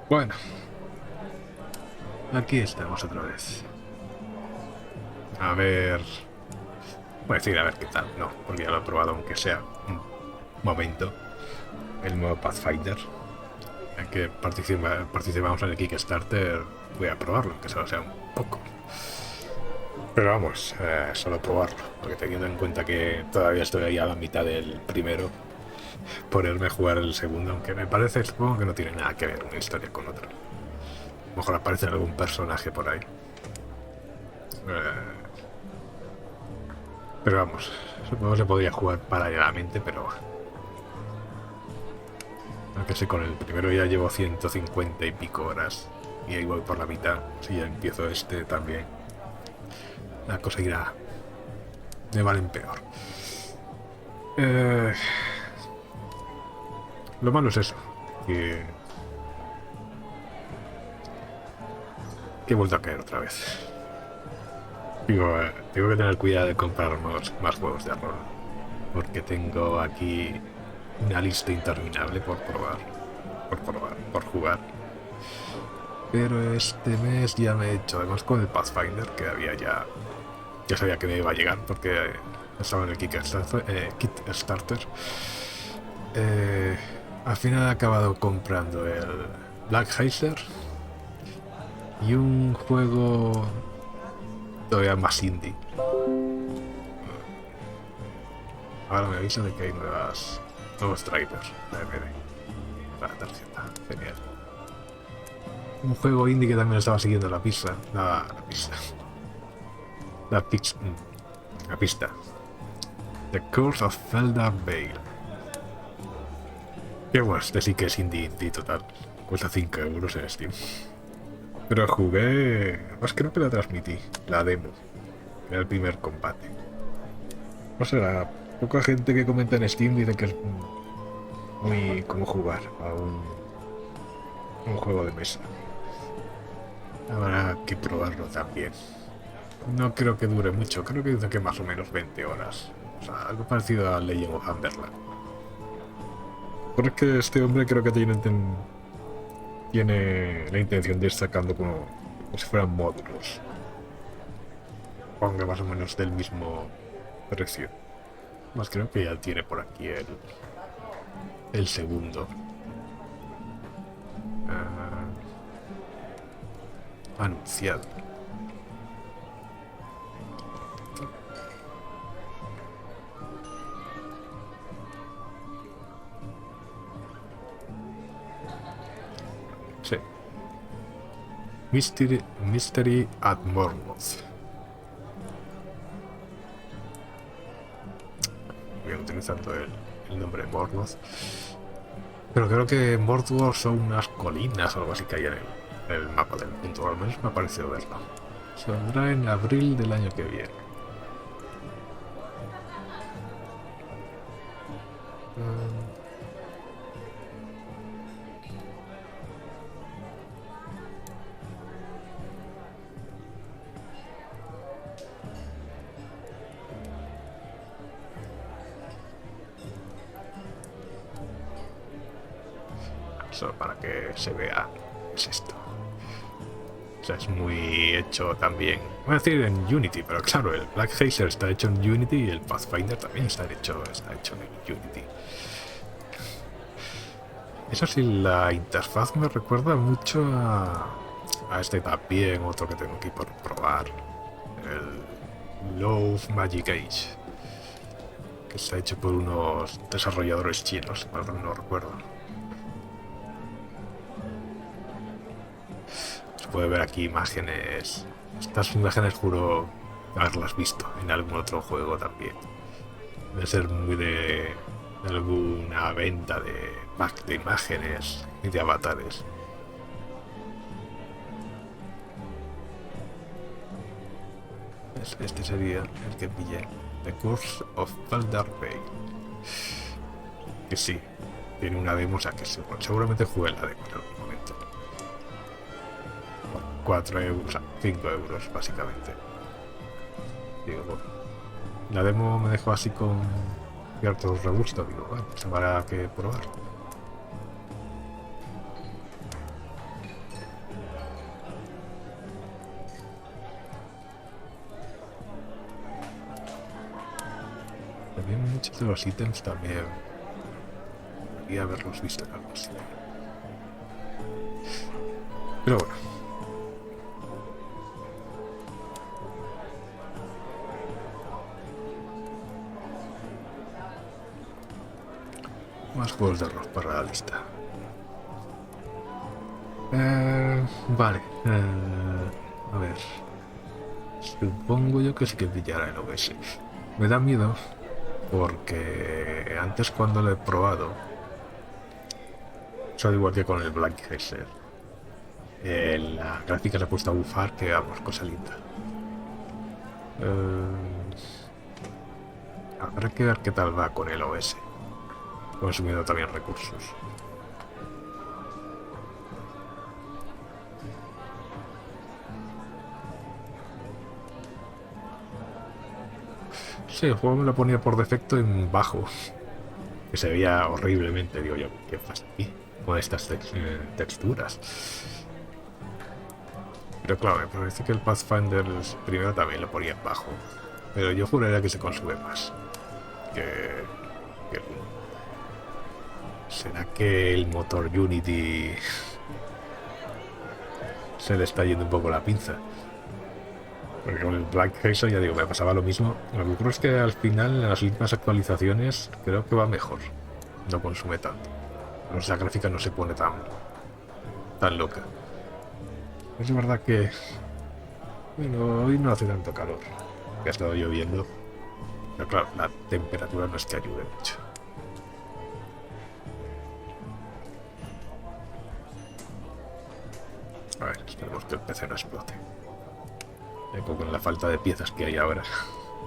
Bueno, aquí estamos otra vez. A ver... Voy a decir a ver qué tal. No, porque ya lo he probado, aunque sea un momento. El nuevo Pathfinder. En que participamos en el Kickstarter. Voy a probarlo, aunque solo sea un poco. Pero vamos, solo probarlo. Porque teniendo en cuenta que todavía estoy ahí a la mitad del primero, ponerme a jugar el segundo, aunque me parece, supongo que no tiene nada que ver una historia con otra. A lo mejor aparece algún personaje por ahí. Eh, pero vamos, supongo que se podría jugar paralelamente, pero aunque sé, con el primero ya llevo 150 y pico horas y ahí voy por la mitad. Si ya empiezo este también, la cosa irá de mal en peor. Eh, lo malo es eso, que, que he vuelto a caer otra vez. Digo, tengo que tener cuidado de comprar más juegos de rol, porque tengo aquí una lista interminable por jugar. Pero este mes ya me he hecho, además con el Pathfinder, que ya sabía que me iba a llegar, porque estaba en el Kickstarter. Eh, Al final he acabado comprando el Black Heiser y un juego todavía más indie. Ahora me avisa de que hay nuevos trailers de MD para la tarjeta. Genial. Un juego indie que también estaba siguiendo la pista. La pista. The Curse of Zelda Vale. Que bueno, este sí que es indie total. Cuesta 5 euros en Steam. Pero jugué... Más creo que la transmití. La demo. Era el primer combate. No sé, la poca gente que comenta en Steam dice que es muy como jugar a un juego de mesa. Habrá que probarlo también. No creo que dure mucho. Creo que dice que más o menos 20 horas. O sea, algo parecido a Legend of Underland. Pero es que este hombre creo que tiene la intención de ir sacando como si fueran módulos. Ponga más o menos del mismo precio. Más creo que ya tiene por aquí el segundo. Ah, anunciado. Sí. Mystery at Mormoth. Voy utilizando el nombre de Mormoth. Pero creo que Mordor son unas colinas o algo así que hay en el mapa del punto. O al menos me ha parecido verlo. Saldrá en abril del año que viene. Mm, Solo para que se vea. Es esto. O sea, es muy hecho también. Voy a decir en Unity, pero claro, el Black Hazer está hecho en Unity y el Pathfinder también está hecho en Unity. Eso sí, la interfaz me recuerda mucho a este también, otro que tengo aquí por probar. El Love Magic Age, que está hecho por unos desarrolladores chinos, no recuerdo. Se puede ver aquí imágenes. Estas imágenes juro haberlas visto en algún otro juego también. Debe ser muy de alguna venta de pack de imágenes y de avatares. Este sería el que pillé. The Curse of Baldar Bay. Que sí, tiene una demo, o sea que seguramente jugué la demo en algún momento. 4 euros, o sea, 5 euros básicamente. Digo, bueno, la demo me dejó así con cierto regusto. Digo, bueno, pues habrá que probar. También muchos de los ítems también debería haberlos visto en algún sitio. Pero bueno. Más juegos de rol para la lista. Vale. A ver. Supongo yo que sí que pillará el OS. Me da miedo porque antes cuando lo he probado, soy igual que con el Black Heiser. La gráfica se ha puesto a bufar, que vamos, cosa linda. Habrá que ver qué tal va con el OS, consumiendo también recursos. Sí, el juego me lo ponía por defecto en bajo, que se veía horriblemente. Digo yo, ¿qué pasa aquí con estas texturas? Pero claro, me parece que el Pathfinder primero también lo ponía en bajo, pero yo juraría que se consume más que el uno. ¿Será que el motor Unity se le está yendo un poco la pinza? Porque con el Black Heiser, ya digo, me pasaba lo mismo. Lo que ocurre es que al final, en las últimas actualizaciones, creo que va mejor. No consume tanto. Pero la gráfica no se pone tan loca. Es verdad que, bueno, hoy no hace tanto calor. Que ha estado lloviendo. Pero claro, la temperatura no es que ayude mucho. A ver, esperemos que el PC no explote. Con la falta de piezas que hay ahora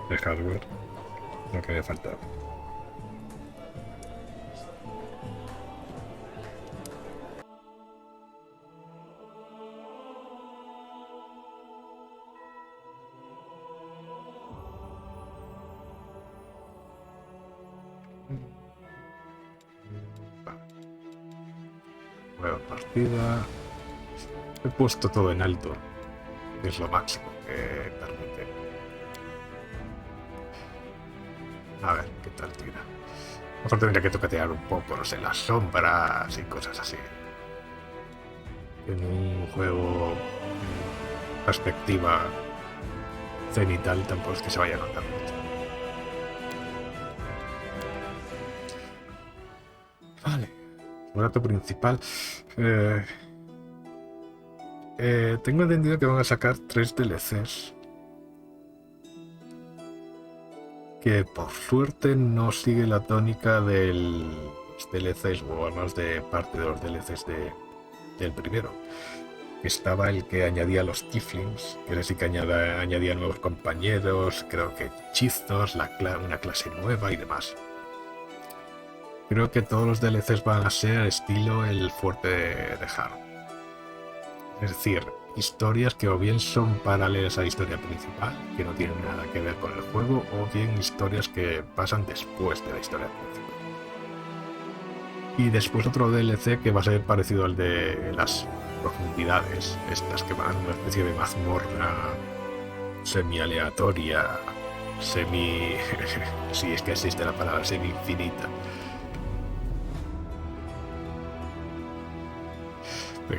de hardware, lo que me falta. Nueva partida. He puesto todo en alto, que es lo máximo que permite. A ver qué tal tira. Mejor tendría que toquetear un poco, no sé, las sombras y cosas así. En un juego perspectiva cenital tampoco es que se vaya a notar mucho. Vale. El dato principal. Tengo entendido que van a sacar 3 DLCs. Que por suerte no sigue la tónica de los DLCs, o al menos de parte de los DLCs del primero. Estaba el que añadía los tieflings, que sí que añadía nuevos compañeros, creo que hechizos, una clase nueva y demás. Creo que todos los DLCs van a ser estilo el fuerte de Hard. Es decir, historias que o bien son paralelas a la historia principal, que no tienen nada que ver con el juego, o bien historias que pasan después de la historia principal. Y después otro DLC que va a ser parecido al de las profundidades, estas que van a una especie de mazmorra semi-aleatoria, si es que existe la palabra semi-infinita.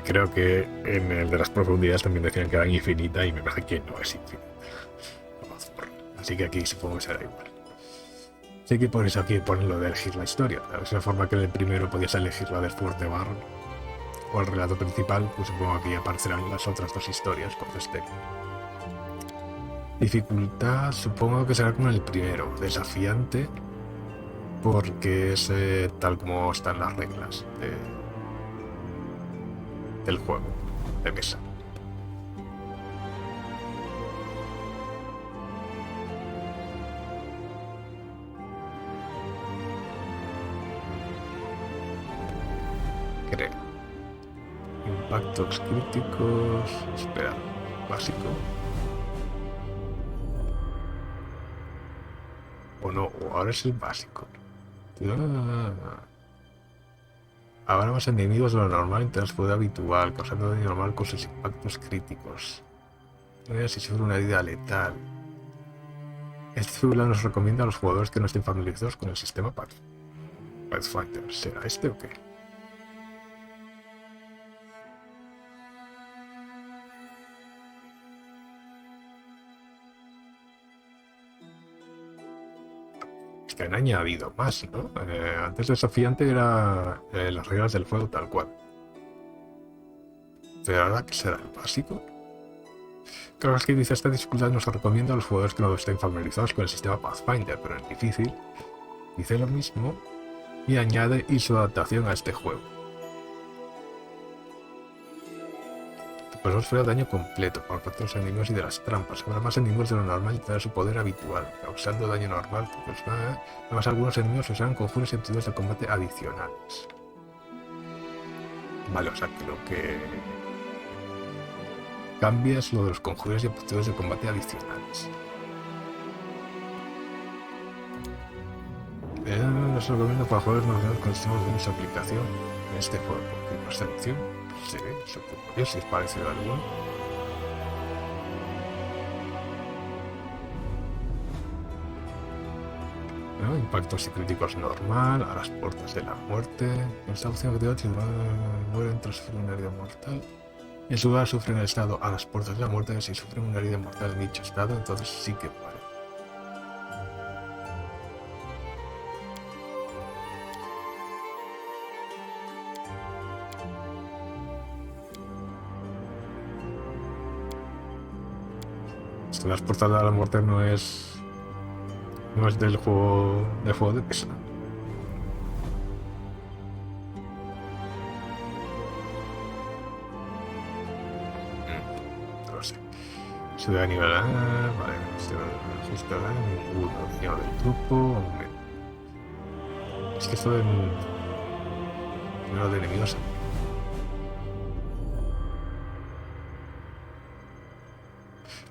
Creo que en el de las profundidades también decían que era infinita y me parece que no es infinita. Así que aquí supongo que será igual. Así que por eso aquí ponen lo de elegir la historia. De la misma forma que en el primero podías elegir la del fuerte barro o el relato principal, pues supongo que aquí aparecerán las otras dos historias cuando estén. Dificultad supongo que será como el primero, desafiante, porque es tal como están las reglas del juego de mesa. Creo. Impactos críticos. Espera, básico. O no, o ahora es el básico. Ahora más enemigos de lo normal en transfuga habitual, causando daño normal con sus impactos críticos. Si sufre una herida letal. Este figura nos recomienda a los jugadores que no estén familiarizados con el sistema Pathfinder. ¿Será este o qué? Es que han añadido más, ¿no? Antes desafiante era las reglas del juego tal cual. Pero ahora, ¿qué será? ¿El básico? Claro, es que dice esta dificultad nos recomienda a los jugadores que no estén familiarizados con el sistema Pathfinder, pero en difícil dice lo mismo y añade y su adaptación a este juego. Pues os sufrirá daño completo por parte de los enemigos y de las trampas. Habrá más enemigos de lo normal y tendrá su poder habitual, causando daño normal. Pues, además, algunos enemigos usarán conjuros y aptitudes de combate adicionales. Vale, o sea que lo que cambia es lo de los conjuros y aptitudes de combate adicionales. No se recomiendo para jugadores no con el sistema de su aplicación en este juego. ¿Porque no selección? Sí, supongo que si es parecido a alguno. ¿No? Impactos y críticos normal, a las puertas de la muerte. Esta opción que te mueren tras sufrir una herida mortal. En su lugar sufren el estado a las puertas de la muerte. Si sufren una herida mortal en dicho estado, entonces sí que mueren. Esto de las puertas de la muerte no es del juego de mesa. No lo sé. Sube a nivel A, vale, se ajustará ninguno. Daño del grupo. Es que esto de número de enemigos.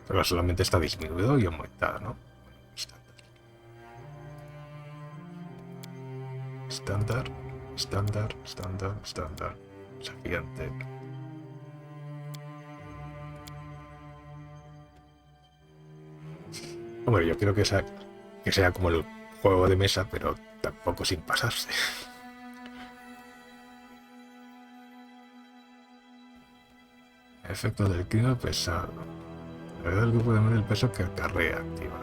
Pero solamente está disminuido y aumentado, ¿no? Estándar, estándar, estándar, estándar. Desafiante. Hombre, yo quiero que sea como el juego de mesa, pero tampoco sin pasarse. Efecto del clima pesado. La verdad del grupo depende del peso que acarrea activa.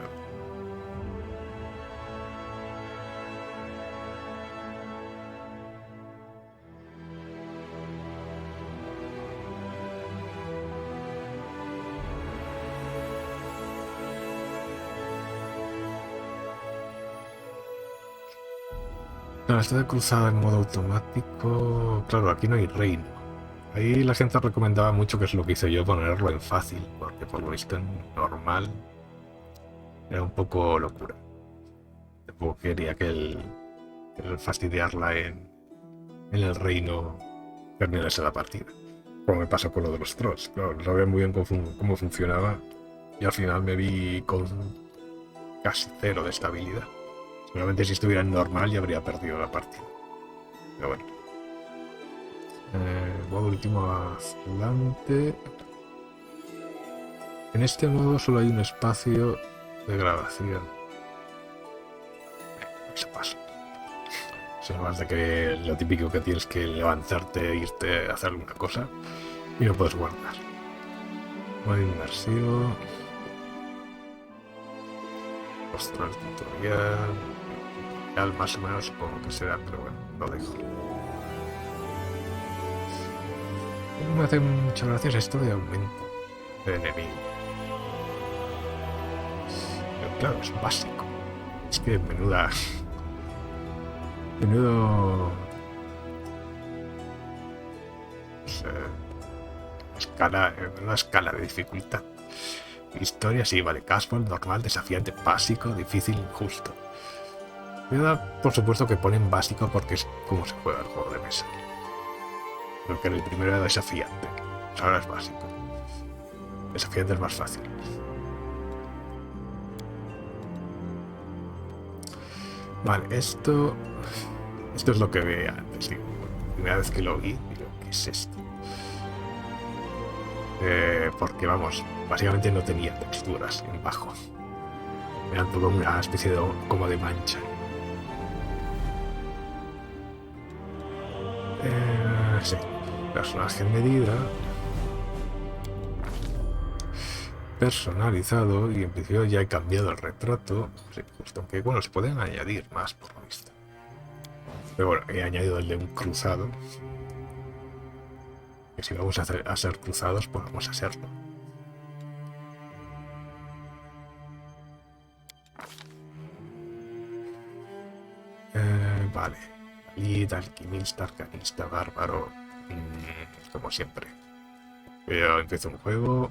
Claro, esto de cruzada en modo automático. Claro, aquí no hay reino. Ahí la gente recomendaba mucho, que es lo que hice yo, ponerlo en fácil, porque por lo visto en normal era un poco locura. Tampoco quería que el fastidiarla en el reino terminase la partida. Como me pasó con lo de los trolls. Claro, no sabía muy bien cómo funcionaba y al final me vi con casi cero de estabilidad. Seguramente si estuviera en normal ya habría perdido la partida. Pero bueno. Modo último adelante. En este modo solo hay un espacio de grabación. Eso pasa. Eso es más de que lo típico que tienes que levantarte e irte a hacer alguna cosa y no puedes guardar. Modo inmersivo. Ostras, tutorial. Más o menos supongo que será, pero bueno, lo dejo. Me hace muchas gracias esto de aumento de enemigo. Pero claro, es básico. Es que menudo menuda escala de dificultad. Historia, sí, vale. Casual, normal, desafiante, básico, difícil, injusto. Por supuesto que ponen básico porque es como se juega el juego de mesa. Creo que el primero era desafiante. Ahora es básico. Desafiante es más fácil. Vale, esto es lo que veía antes. Digo, la primera vez que lo vi, digo, ¿qué es esto? Porque vamos, básicamente no tenía texturas en bajo. Me dan como una especie de, como de mancha. Sí. Personaje en medida. Personalizado. Y en principio ya he cambiado el retrato. Sí, justo. Aunque bueno, se pueden añadir más por lo visto. Pero bueno, he añadido el de un cruzado. Que si vamos a ser cruzados, pues vamos a serlo. Vale. Lid, alquimista, arcanista, bárbaro. Como siempre. Yo empiezo un juego.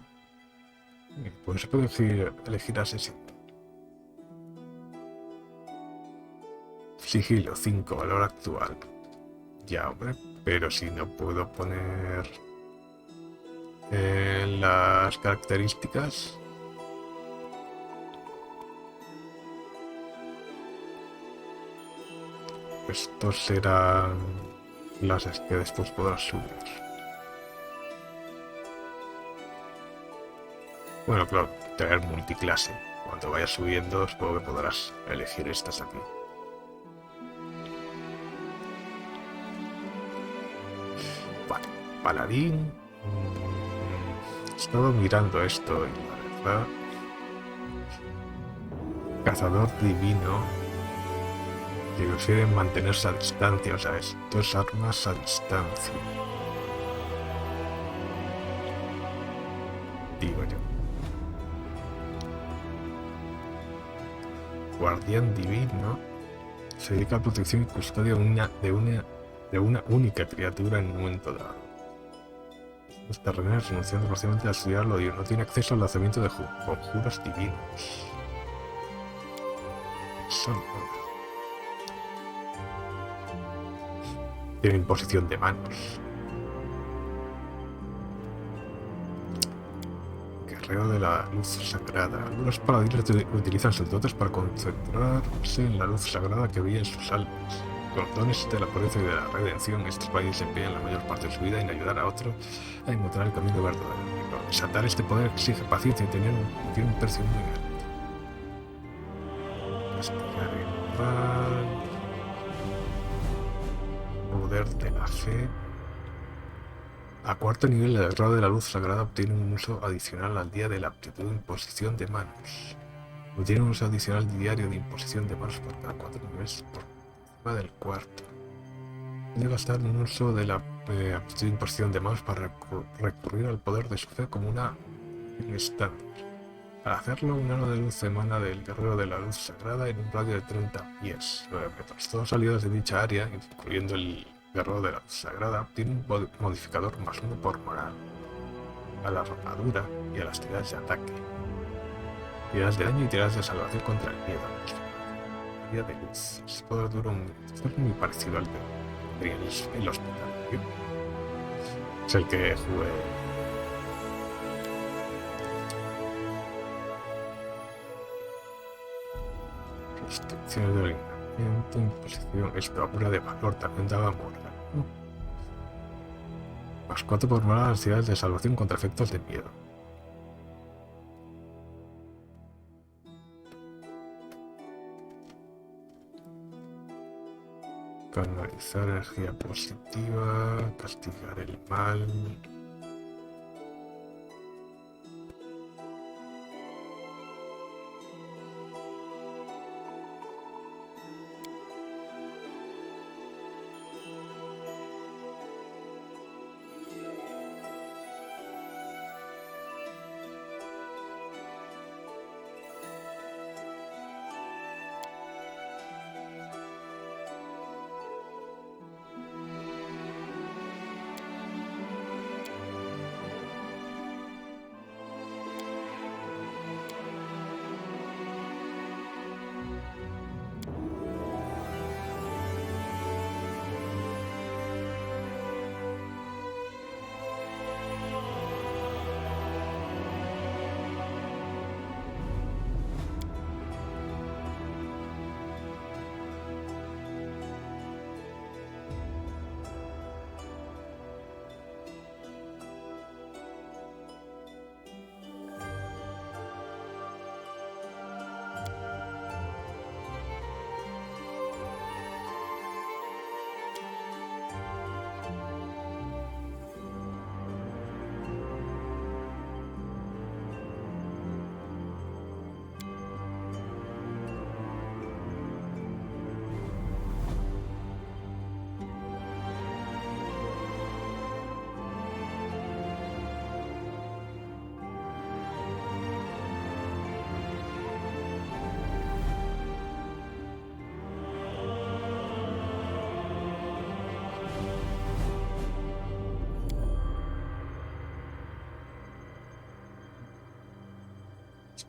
Pues se puede elegir asesino. Sigilo 5, valor actual. Ya, hombre. Pero si no puedo poner las características. Estos serán las que después podrás subir. Bueno, claro, tener multiclase. Cuando vayas subiendo, supongo que podrás elegir estas aquí. Vale, paladín. He estado mirando esto y la verdad. Cazador divino. Que prefieren mantenerse a distancia, o sea, es dos armas a distancia. Digo yo. Guardián divino. Se dedica a protección y custodia de una única criatura en un momento dado. Los terrenos renunciando parcialmente a estudiarlo y no tiene acceso al lanzamiento de conjuros divinos. Son... Tiene imposición de manos. Guerrero de la luz sagrada. Algunos paladines utilizan sus dotes para concentrarse en la luz sagrada que brilla en sus almas. Con los dones de la pureza y de la redención, estos paladines empeñan la mayor parte de su vida en ayudar a otro a encontrar el camino verdadero. Desatar este poder exige paciencia y tiene un precio muy alto. Castigar el mal. Poder de la fe. A cuarto nivel, el grado de la luz sagrada obtiene un uso adicional al día de la aptitud de imposición de manos. Obtiene un uso adicional diario de imposición de manos por cada 4 niveles por encima del cuarto. Puede gastar un uso de la aptitud de imposición de manos para recurrir al poder de su fe como una estándar. Para hacerlo, un halo de luz emana del guerrero de la luz sagrada en un radio de 30 pies, 9 metros. Todos aliados de dicha área, incluyendo el guerrero de la luz sagrada, tienen un modificador +1 por moral a la armadura y a las tiradas de ataque, tiradas de daño y tiradas de salvación contra el miedo. Día de luz. Este poder dura un minuto. Esto es muy parecido al de el hospital. ¿Sí? Es el que jugué. Restricciones de alineamiento, imposición, escapura de valor, también daba moral. +4 por moral a las tiradas de salvación contra efectos de miedo. Canalizar energía positiva, castigar el mal.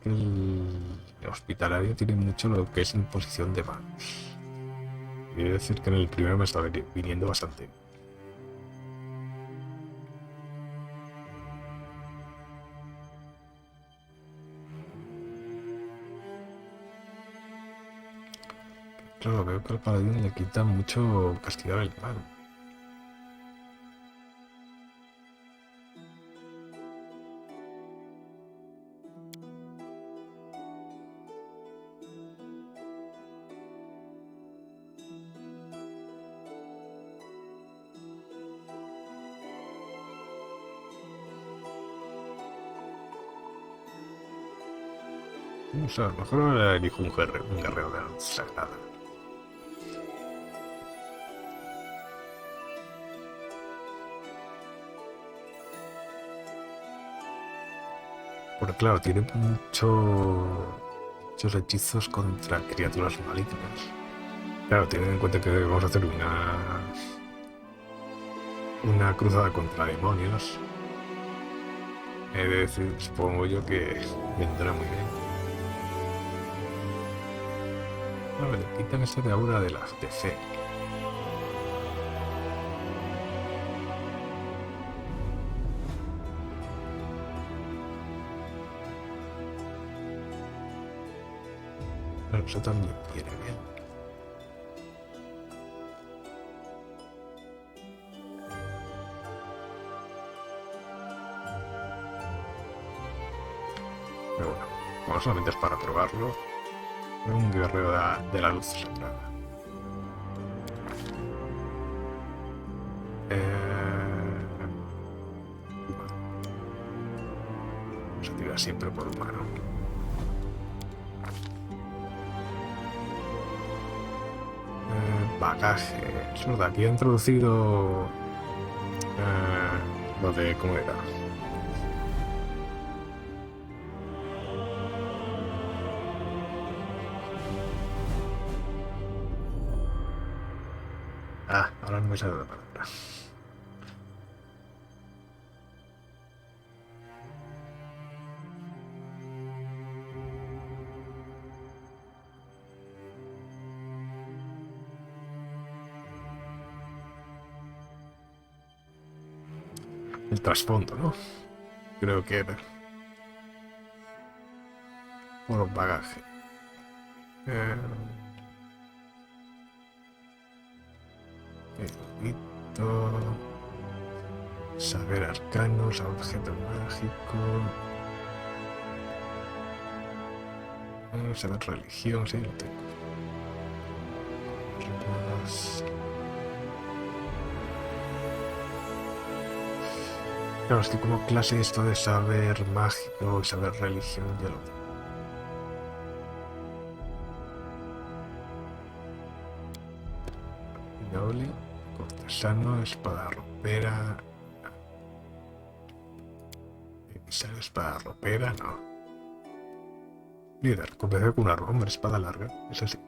que el hospitalario tiene mucho lo que es imposición de manos. Quiero decir que en el primero me está viniendo bastante. Claro, veo que al paladín le quita mucho castigar el mal. No sé, a lo mejor ahora elijo un guerrero de la luz sagrada. Porque claro, tiene muchos hechizos contra criaturas malignas. Claro, teniendo en cuenta que vamos a hacer una cruzada contra demonios, he de decir, supongo yo que vendrá muy bien. A ver, quitan esa de aura de las de fe. Pero eso también viene bien. Pero bueno, como solamente es para probarlo, un guerrero de la luz sagrada. Vamos a tirar siempre por humano. Bagaje. Es verdad, aquí he introducido lo de cómo era. Ah, ahora no me sale la palabra. El trasfondo, ¿no? Creo que era. Por bagaje. Erudito. Saber arcanos, objeto mágico. Saber religión, sí, lo tengo. Claro, es que como clase esto de saber mágico y saber religión ya lo tengo. Noble, cortesano, espada ropera. Emisario, espada ropera, no. Líder, convenció con una hombre, espada larga, eso sí.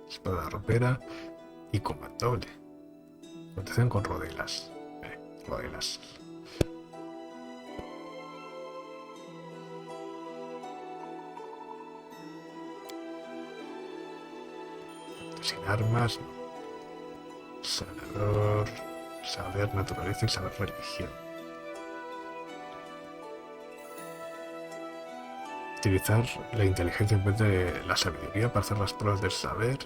Espada ropera y combate doble. Protección con rodelas. Rodelas. Sin armas. Sanador. Saber naturaleza y saber religión. Utilizar la inteligencia en vez de la sabiduría para hacer las pruebas del saber,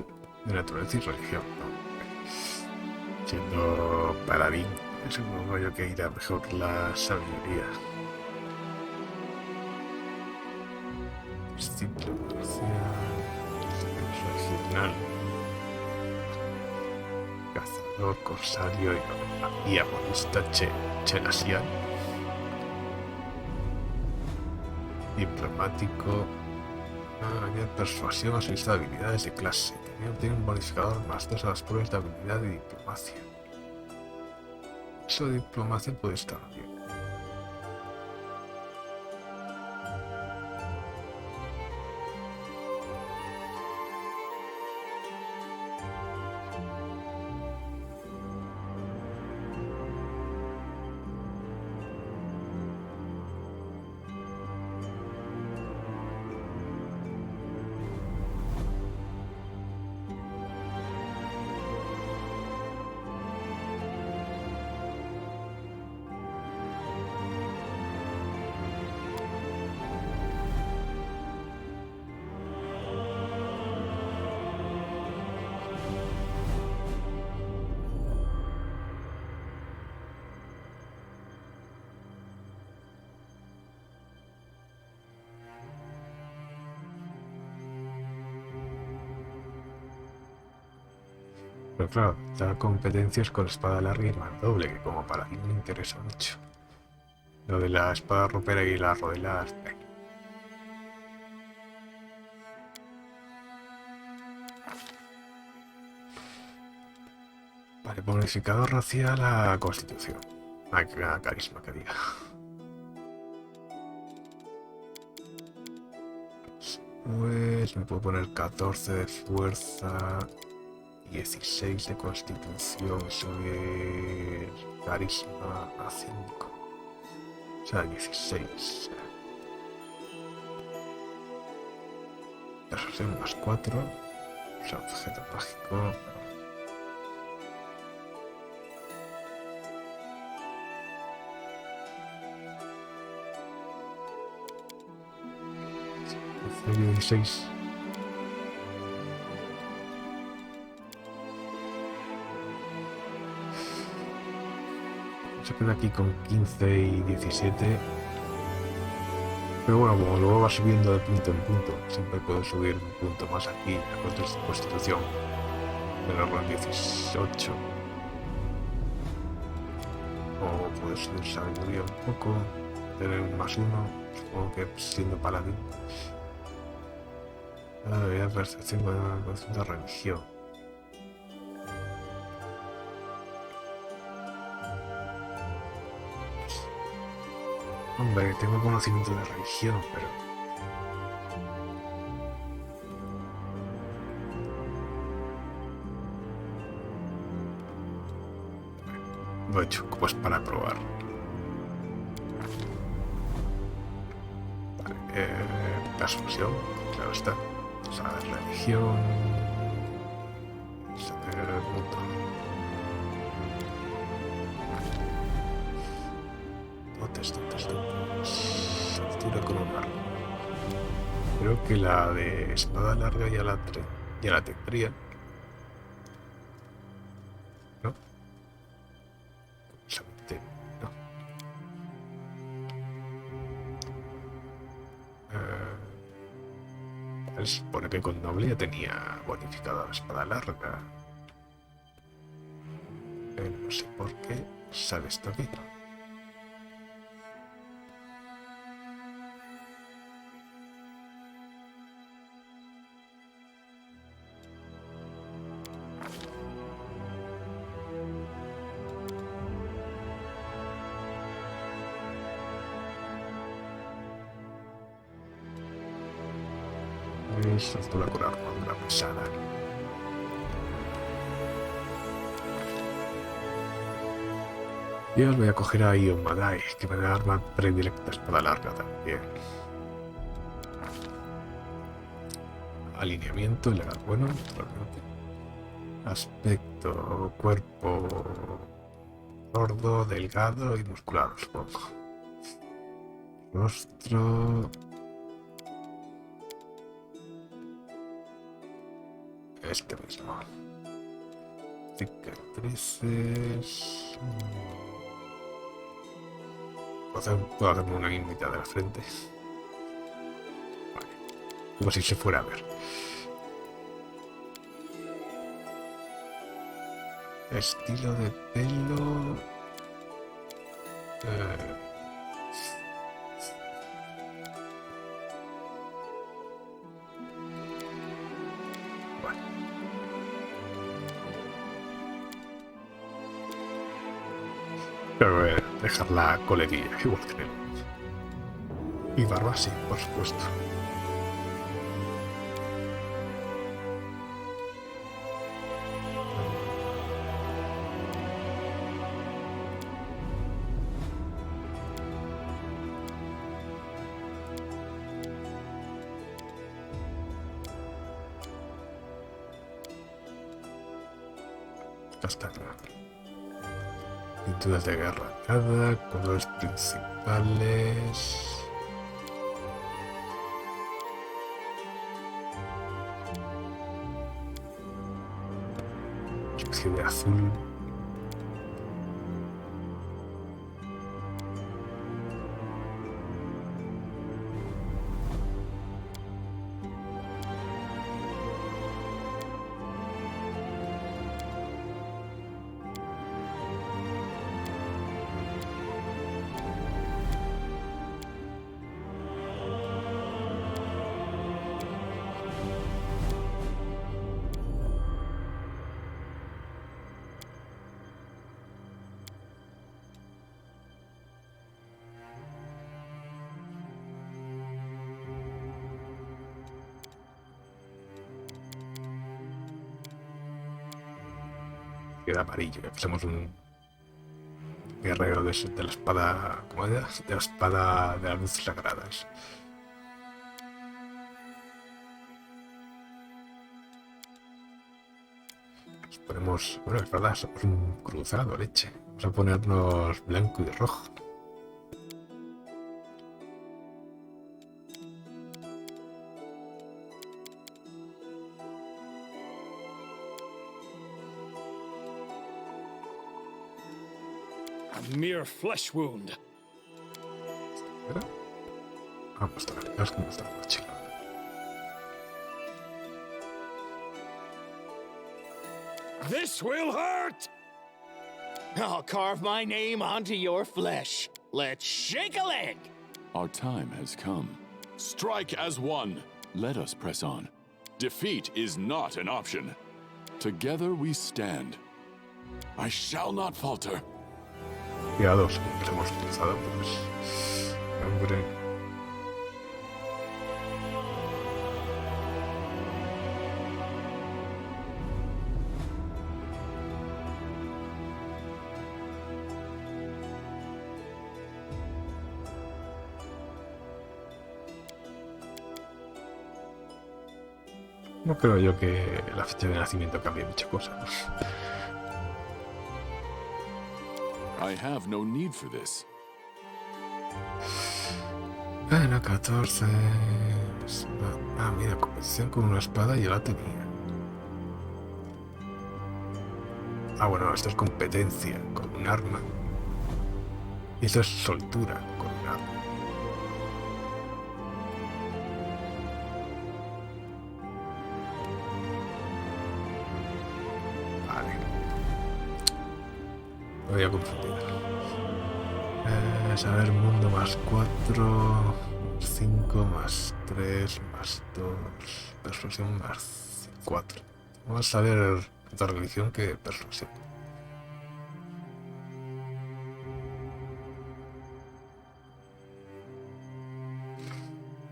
de naturaleza y religión. No. Siendo paladín, supongo yo que irá mejor la sabiduría. Diplomacia regional. Cazador, corsario y agonista chelasian. Diplomático. Añade persuasión a su lista de habilidades de clase. También obtiene un bonificador +2 a las pruebas de habilidad y diplomacia. Eso de diplomacia puede estar bien. Pero claro, da competencias con espada larga y mandoble, que como para mí me interesa mucho. Lo de la espada ropera y la rodela. Vale, bonificador racial a constitución. A carisma, que diga. Pues me puedo poner 14 de fuerza, 16 de constitución, subir carisma a 5. O sea, 16. Persuasión más 4. O sea, objeto mágico. ¿15, 16? Se queda aquí con 15 y 17. Pero bueno, como luego va subiendo de punto en punto, siempre puedo subir un punto más aquí, a constitución. Tenerlo en 18. O puedo subir sabiduría un poco, tener un +1, supongo que siendo paladín. Habilidad de percepción con de religión. Hombre, tengo conocimiento de religión, pero... Lo he hecho pues para probar. Vale, persuasión, claro está. O sea, religión... Saber el mundo. Dotes. Altura con un arco. Creo que la de espada larga ya la tendría. ¿No? No. Se supone que con noble ya tenía bonificada la espada larga. No sé por qué sale esto aquí. Es altura con armadura pesada. Y os voy a coger a Ion Madai, que me da arma predilecta espada larga también. Alineamiento legal, bueno, naturalmente. Aspecto, cuerpo gordo, delgado y musculado, supongo. Rostro... Este mismo. Cicatrices... Puedo hacerme una mitad de la frente. Vale. Como si se fuera a ver. Estilo de pelo... Bueno. Pero voy a dejar la coletilla, igual que él. Y barba sí, por supuesto. Castaño. Pinturas de guerra, nada. Colores principales. Especie de azul. queda amarillo. Ya somos un guerrero de la espada, ¿cómo era? De la espada de las luces sagradas. Nos ponemos, bueno, es verdad, somos un cruzado, leche. Vamos a ponernos blanco y rojo. A mere flesh wound. Vamos a ver, es que nuestra mochila. This will hurt! I'll carve my name onto your flesh. Let's shake a leg! Our time has come. Strike as one. Let us press on. Defeat is not an option. Together we stand. I shall not falter. Cuidados, que hemos cruzado, pues. Hombre. No creo yo que la fecha de nacimiento cambie muchas cosas. I have no need for this. Bueno, 14. Ah, mira, competición con una espada y yo la tenía. Ah, bueno, esto es competencia con un arma. Y esto es soltura con un arma. Vale. Me voy a confundir. Saber mundo más 4, 5 más 3 más 2, persuasión más 4. Vamos a ver tanto religión que persuasión.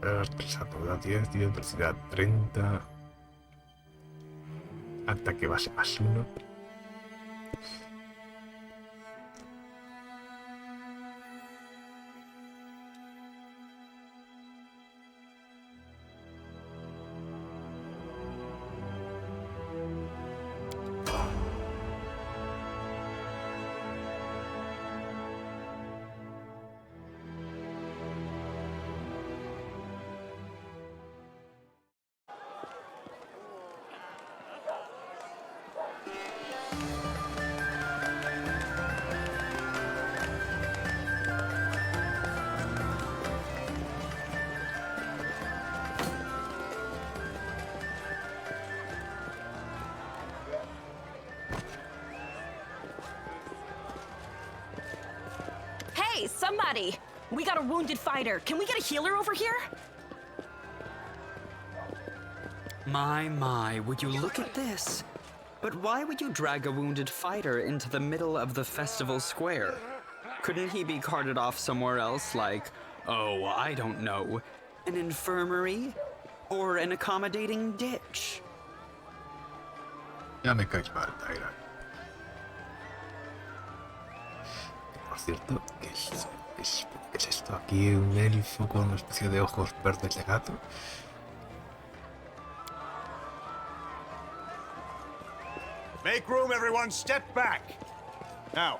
Expresabilidad 10, velocidad 30, ataque base más 1. Hey, somebody! We got a wounded fighter. Can we get a healer over here? My, would you look at this? But why would you drag a wounded fighter into the middle of the festival square? Couldn't he be carted off somewhere else, like, oh, I don't know, an infirmary? Or an accommodating ditch? Ya me caes mal, Tyra. Por cierto, ¿qué es esto? Aquí un elfo con una especie de ojos verdes de gato. Make room, everyone. Step back. Now,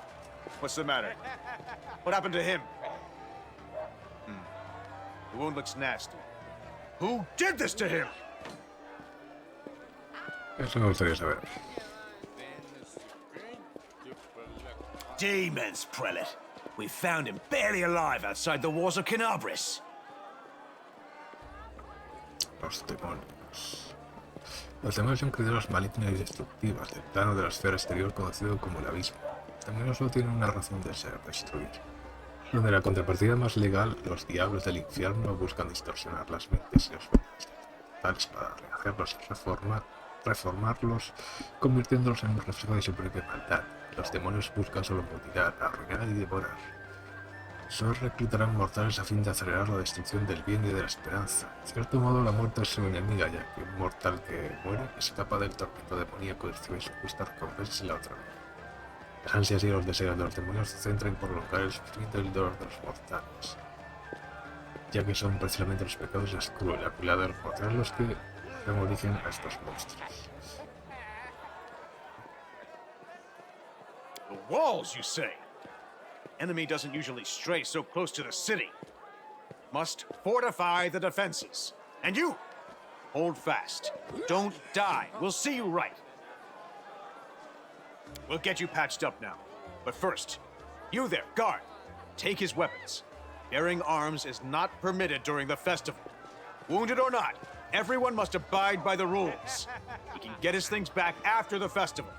what's the matter? What happened to him? The wound looks nasty. Who did this to him? Eso me gustaría saber. Demons, Prelate. We found him barely alive outside the walls of Canabris. Los demonios. Los demonios son criaturas malignas y destructivas del plano de la esfera exterior conocido como el abismo. También solo tienen una razón de ser: destruir. Donde la contrapartida más legal, los diablos del infierno buscan distorsionar las mentes y los tales para rehacerlos y reformarlos, convirtiéndolos en un reflejo de su propia maldad. Los demonios buscan solo mutilar, arruinar y devorar. Solo reclutarán mortales a fin de acelerar la destrucción del bien y de la esperanza. De cierto modo, la muerte es su enemiga, ya que un mortal que muere escapa del tormento demoníaco y recibe su justa recompensa en la otra vida. Las ansias y los deseos de los demonios se centran por prolongar el sufrimiento y el dolor de los mortales, ya que son precisamente los pecados y la crueldad de los mortales los que dan origen a estos monstruos. The walls, you say? Enemy doesn't usually stray so close to the city. Must fortify the defenses. And you, hold fast. Don't die. We'll see you right. We'll get you patched up now. But first, you there, guard. Take his weapons. Bearing arms is not permitted during the festival. Wounded or not, everyone must abide by the rules. He can get his things back after the festival.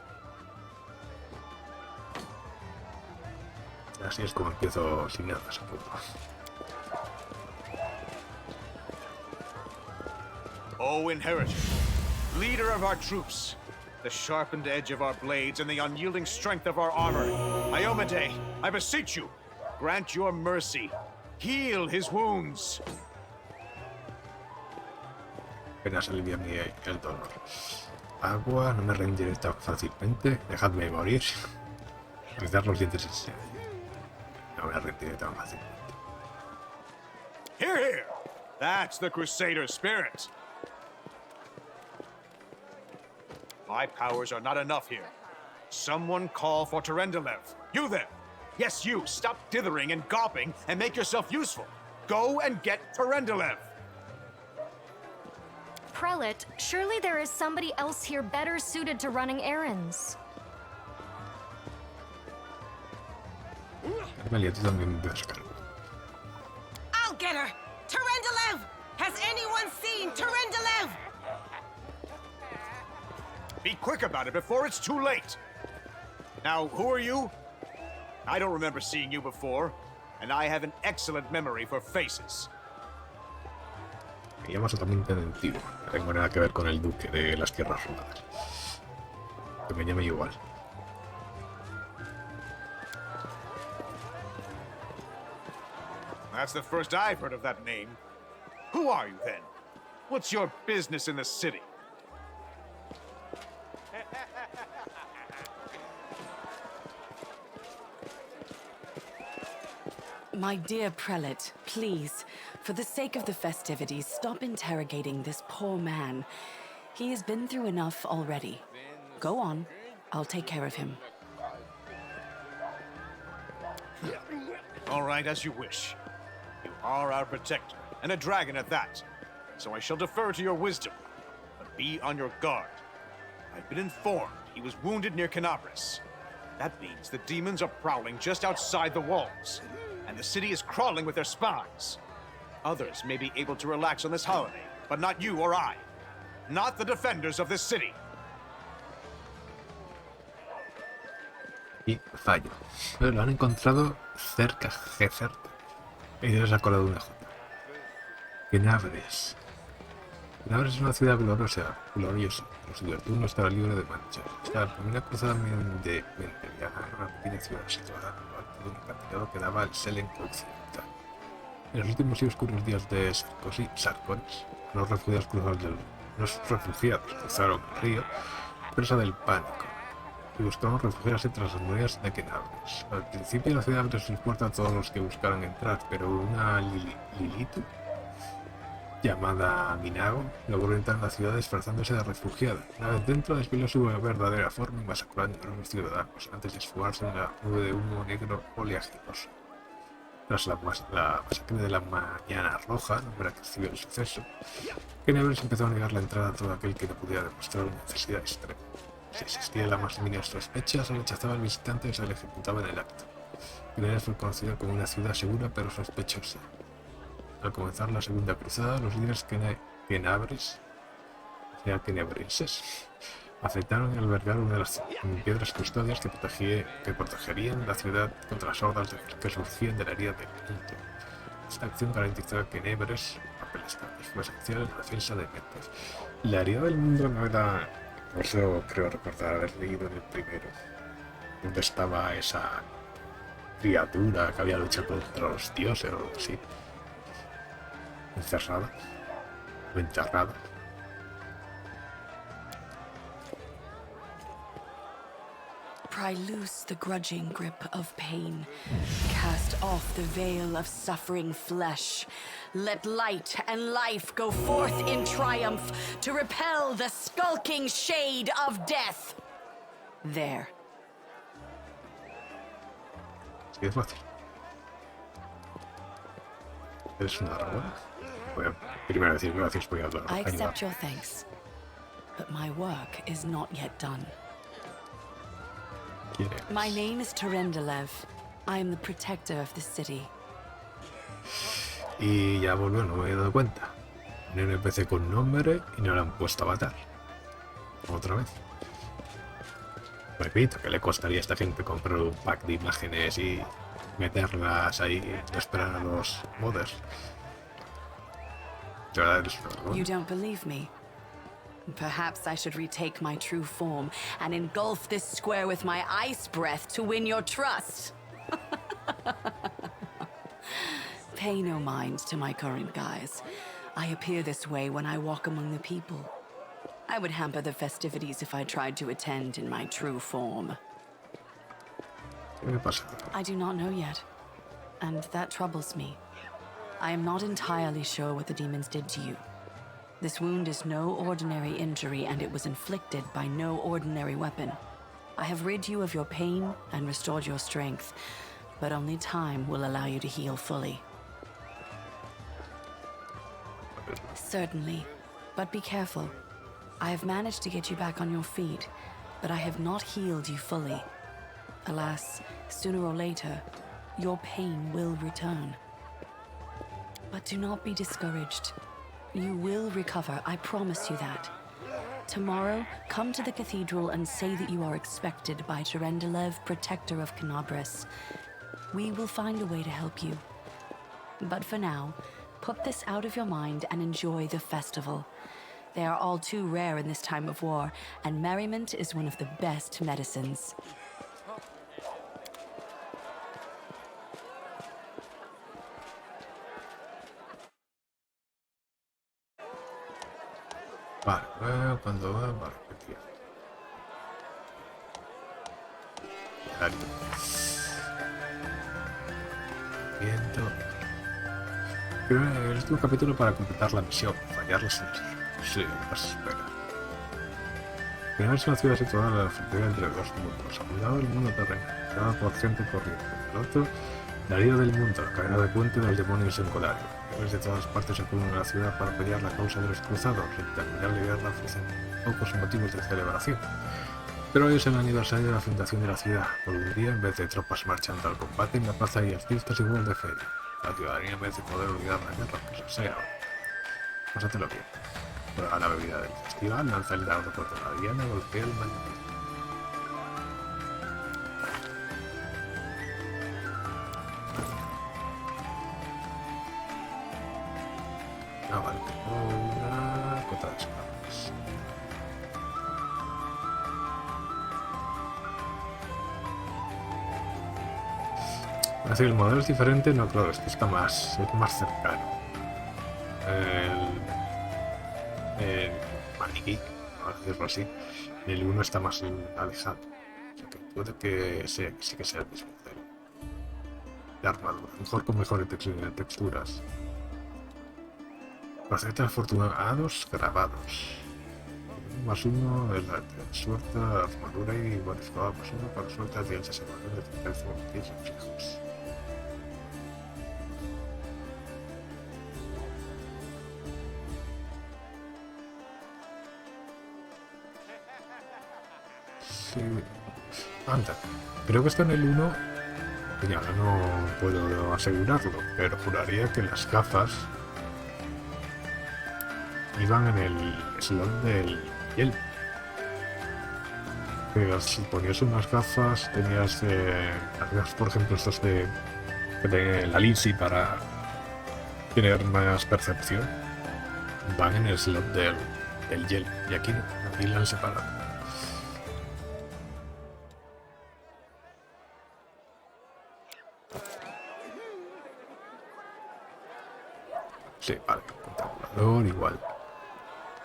Así es como empiezo sin nada, supongo. O Inheritor, leader of our troops, the sharpened edge of our blades and the unyielding strength of our armor, Iomade, I beseech you, grant your mercy. Heal his wounds. Apenas alivia el dolor. Agua, no me rendiré tan fácilmente. Dejadme morir. Cruzar los dientes en serio. No me rendiré tan fácilmente. Hear, hear! That's the Crusader spirit. My powers are not enough here. Someone call for Terendelev. You there! Yes, you! Stop dithering and gawping and make yourself useful. Go and get Terendelev! Prelate, surely there is somebody else here better suited to running errands. Carmelia, tú también me puedes cargo. I'll get her! Terendelev! Has anyone seen Terendelev? Be quick about it before it's too late! Now, who are you? I don't remember seeing you before, and I have an excellent memory for faces. Me llamo Sotomonte de antiguo. No tengo nada que ver con el duque de las tierras romanas. Que me llame igual. That's the first I've heard of that name. Who are you, then? What's your business in the city? My dear prelate, please, for the sake of the festivities, stop interrogating this poor man. He has been through enough already. Go on. I'll take care of him. All right, as you wish. You are our protector, and a dragon at that. So I shall defer to your wisdom. But be on your guard. I've been informed he was wounded near Canabris. That means the demons are prowling just outside the walls. And the city is crawling with their spies. Others may be able to relax on this holiday, but not you or I. Not the defenders of this city. Y fallo. Pero lo han encontrado cerca, cerca. Y Dios se ha colado una J. Canabris. Canabris es una ciudad gloriosa. Pero su virtud no estaba libre de manchas. La primera cruzada de viajar a una pequeña ciudad situada en lo alto de un acantilado que daba al Selenco occidental. En los últimos y oscuros días de Sarcones, los refugiados cruzaron el río, presa del pánico, y buscaron refugiarse tras las murallas de Canabris. Al principio la ciudad abrió sus puertas a todos los que buscaran entrar, pero una Lilitu llamada Minago logró entrar en la ciudad disfrazándose de refugiada. Una vez dentro desveló su verdadera forma y masacrando a los ciudadanos antes de esfumarse en la nube de humo negro oleaginoso. Tras la masacre de la Mañana Roja, nombre que recibió el suceso, Canabris empezó a negar la entrada a todo aquel que no pudiera demostrar una necesidad extrema. Si existía la más mínima sospecha, se rechazaba al visitante y se le ejecutaba en el acto. Canabris fue conocida como una ciudad segura pero sospechosa. Al comenzar la segunda cruzada, los líderes Canabris, o sea, canabrenses, aceptaron albergar una de las piedras custodias que protegerían la ciudad contra las hordas que surgían de la herida del mundo. Esta acción garantizó a Canabris papel estable, fue esencial en la defensa de Memphis. La herida del mundo no era, por eso creo recordar haber leído en el primero, donde estaba esa criatura que había luchado contra los dioses o algo así. Encerrada o enterrada. Pry loose the grudging grip of pain. Cast off the veil of suffering flesh. Let light and life go forth in triumph to repel the skulking shade of death. There. Sí, es fácil. Es una dragona. Bueno, primero decir gracias por ayudar. I accept your thanks, but my work is not yet done. My name is Terendelev. I am the protector of the city. Y ya volvió, no me he dado cuenta. Un NPC con nombre y no le han puesto avatar. Otra vez. Repito, ¿qué le costaría a esta gente comprar un pack de imágenes y meterlas ahí y esperar a los modders? De verdad eres una dragona. You don't believe me? Perhaps I should retake my true form and engulf this square with my ice breath to win your trust. Pay no mind to my current guise. I appear this way when I walk among the people. I would hamper the festivities if I tried to attend in my true form. ¿Qué me pasa? I do not know yet, and that troubles me. I am not entirely sure what the demons did to you. This wound is no ordinary injury, and it was inflicted by no ordinary weapon. I have rid you of your pain and restored your strength, but only time will allow you to heal fully. Certainly, but be careful. I have managed to get you back on your feet, but I have not healed you fully. Alas, sooner or later, your pain will return. But do not be discouraged. You will recover, I promise you that. Tomorrow, come to the cathedral and say that you are expected by Terendelev, protector of Canabris. We will find a way to help you. But for now, put this out of your mind and enjoy the festival. They are all too rare in this time of war, and merriment is one of the best medicines. Vale, cuando va, vale, tío. Vale. Viento. El último capítulo para completar la misión. Fallar la sencilla. Sí, no se espera. Primero es una ciudad situada en la frontera entre dos mundos. A un lado el mundo terreno, creado por gente corriente. El otro, la herida del mundo, la cadena de puente del demonio secundario. Desde todas partes se acuden a la ciudad para pelear la causa de los cruzados. La interminable guerra ofrece pocos motivos de celebración. Pero hoy es el aniversario de la fundación de la ciudad. Por un día, en vez de tropas marchando al combate, en la plaza hay fiestas igual de feria. La ciudadanía merece poder olvidar la guerra, que eso sea hoy. Pásatelo bien. Prueba la bebida del festival, lanza el dardo contra la diana, golpea el maniquí. Ah, vale, tengo una cota de espadas. Así el modelo es diferente, no, claro, esto está más, es más cercano. El maniquí, vamos a decirlo así, el uno está más alejado. O sea que puede que sea, sí que sea el mismo modelo de armadura, mejor con mejores texturas. Porcentaje afortunados grabados. Más uno de la suerte, armadura y bonificado más uno para suerte de el 60% de defensa y reflejos. Sí. Anda. Creo que está en el 1. Y ahora no puedo asegurarlo, pero juraría que las gafas iban en el slot del hielo. Pero si ponías unas gafas, tenías por ejemplo estos de la Lindsay para tener más percepción, van en el slot del hielo. Y aquí no, aquí la han separado. Sí, vale, controlador igual.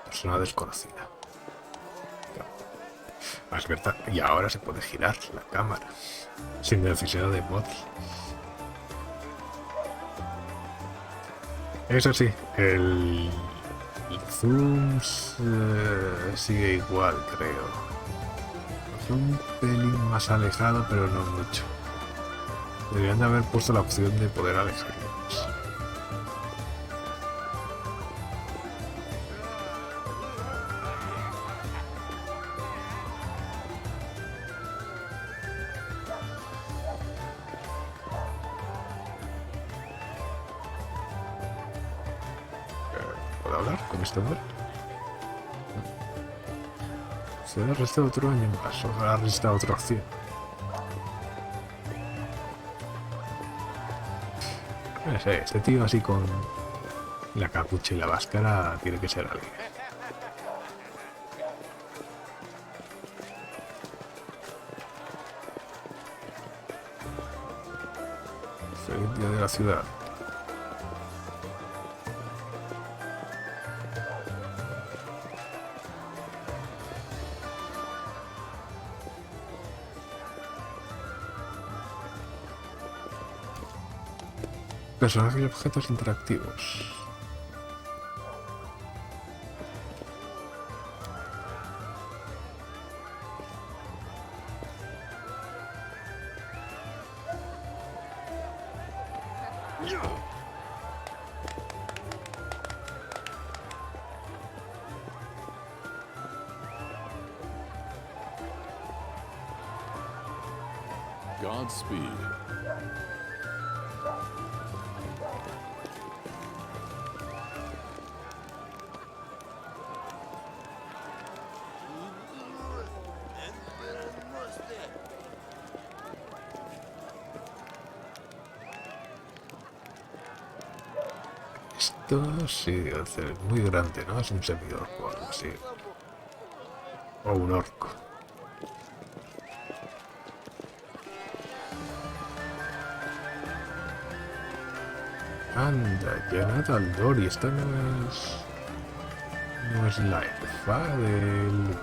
Persona desconocida. Es verdad. Y ahora se puede girar la cámara sin necesidad de mods. Eso sí, el zoom sigue igual, creo. Un pelín más alejado, pero no mucho. Deberían de haber puesto la opción de poder alejarnos. ¿Puedo hablar con este hombre? Se ha restado otro año más, o ha restado otra opción. No sé, este tío así con la capucha y la máscara tiene que ser alguien. Feliz día de la ciudad. Personajes y objetos interactivos. Godspeed. Esto sí, es muy grande, ¿no? Es un servidor o algo así. O un orco. Anda, Jonathan Aldori, esta no es... No es la elfa del...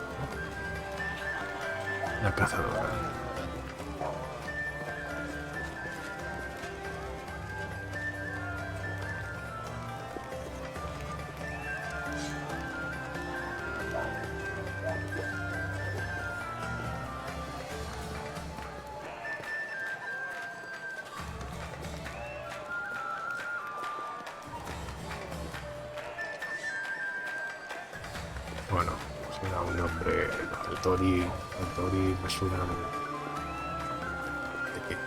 La cazadora. Bueno, será un nombre... Aldori me suena... ¿De qué?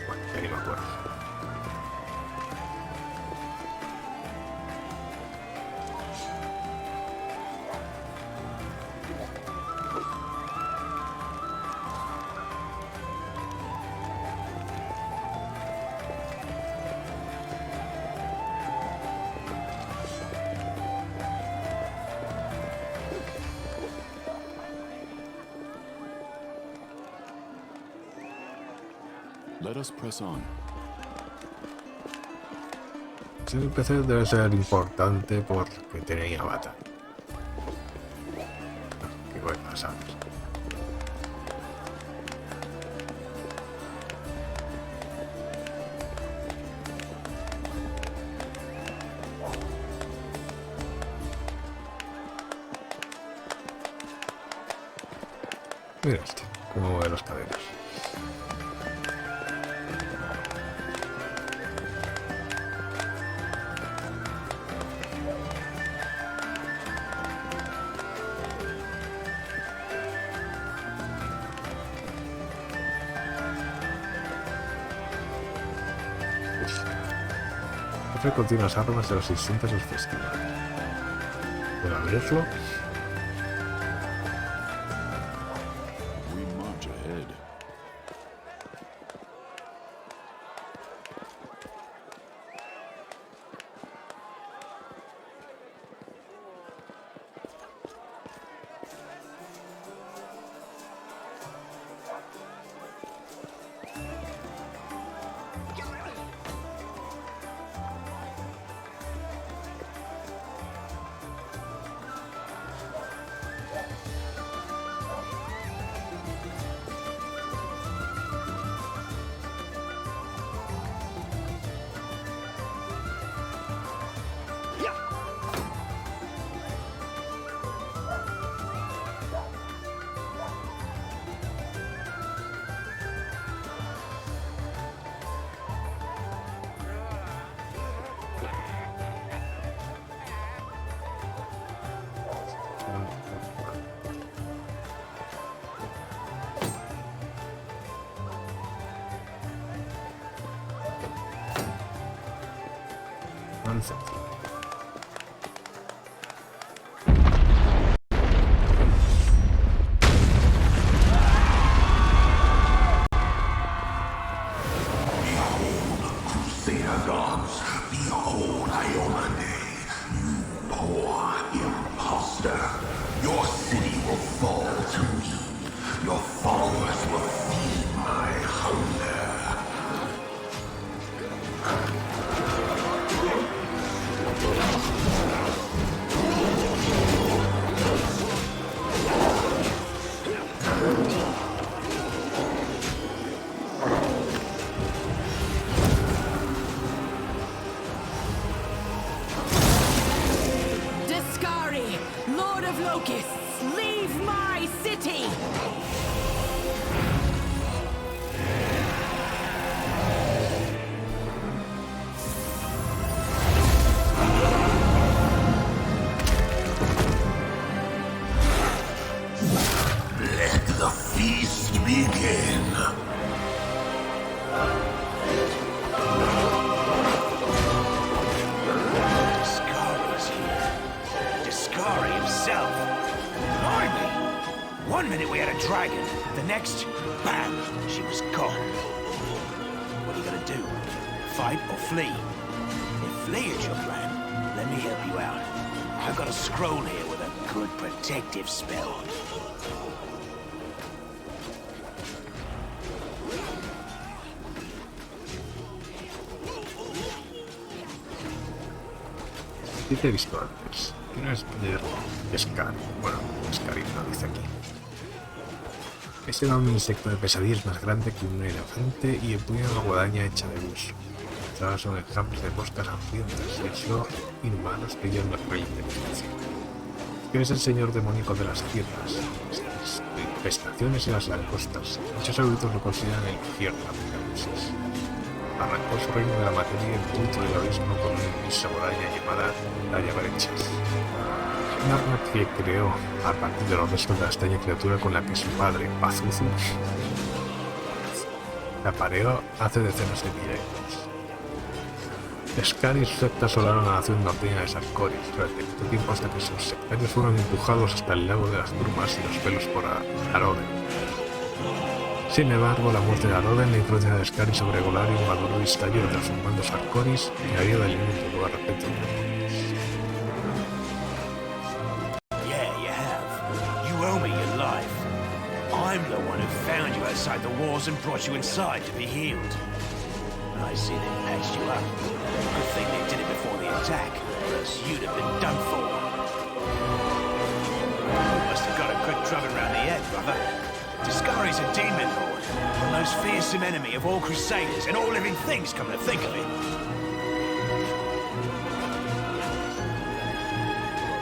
Bueno, ya ni me acuerdo. Let us press on. Ese NPC debe ser importante porque tenía bata. ¿Qué voy a pasar? Mira esto, cómo mueve las cadenas. Ofrece continuas armas de los asistentes del festival. ¿Puedo abrirlo? We march ahead. concepción. Behold, Iolande, you poor imposter. Your city will fall to me. Your followers will feed my hunger. Discari, Lord of Locusts, leave my city! Let the feast begin. Discari's here. Discari himself. Blimey! One minute we had a dragon, the next, bam, she was gone. What are you gonna do? Fight or flee? If flee is your plan, let me help you out. I've got a scroll here with a good protective spell. Sí te he visto antes. ¿Quién es Scari? Bueno, Scari no dice aquí. Ese era un insecto de pesadillas más grande que un elefante y empuña una guadaña hecha de hueso. Estaba sobre enjambres de moscas hambrientas y aisló inhumanos que llevan la cruel inteligencia. Es el señor demoníaco de las tierras, las infestaciones y las langostas. Muchos eruditos lo consideran el infierno apocalipsis. Arrancó su reino de la materia y el culto del abismo con una inmensa guadaña llamada la llamarechas. Un arma que creó a partir de los restos de la extraña criatura con la que su padre, Pazuzu, la pareó hace decenas de milenios. Scari y su secta asolaron a la nación norteña de Sarcoris durante mucho tiempo hasta que sus sectarios fueron empujados hasta el lago de las brumas y los pelos por Aroden. Sin embargo, la muerte de Aroden, la influencia de Scari sobre Golarion maduró y estalló transformando Sarcoris en ayuda del límite lugar repetido. Yeah, you have. You owe me your life. I'm the one who found you outside the walls and brought you inside to be healed. I see they patched you up. Good thing they did it before the attack, else you'd have been done for. You must have got a good drubbing round the head, brother. Discari's a demon lord, the most fearsome enemy of all crusaders and all living things, come to think of it.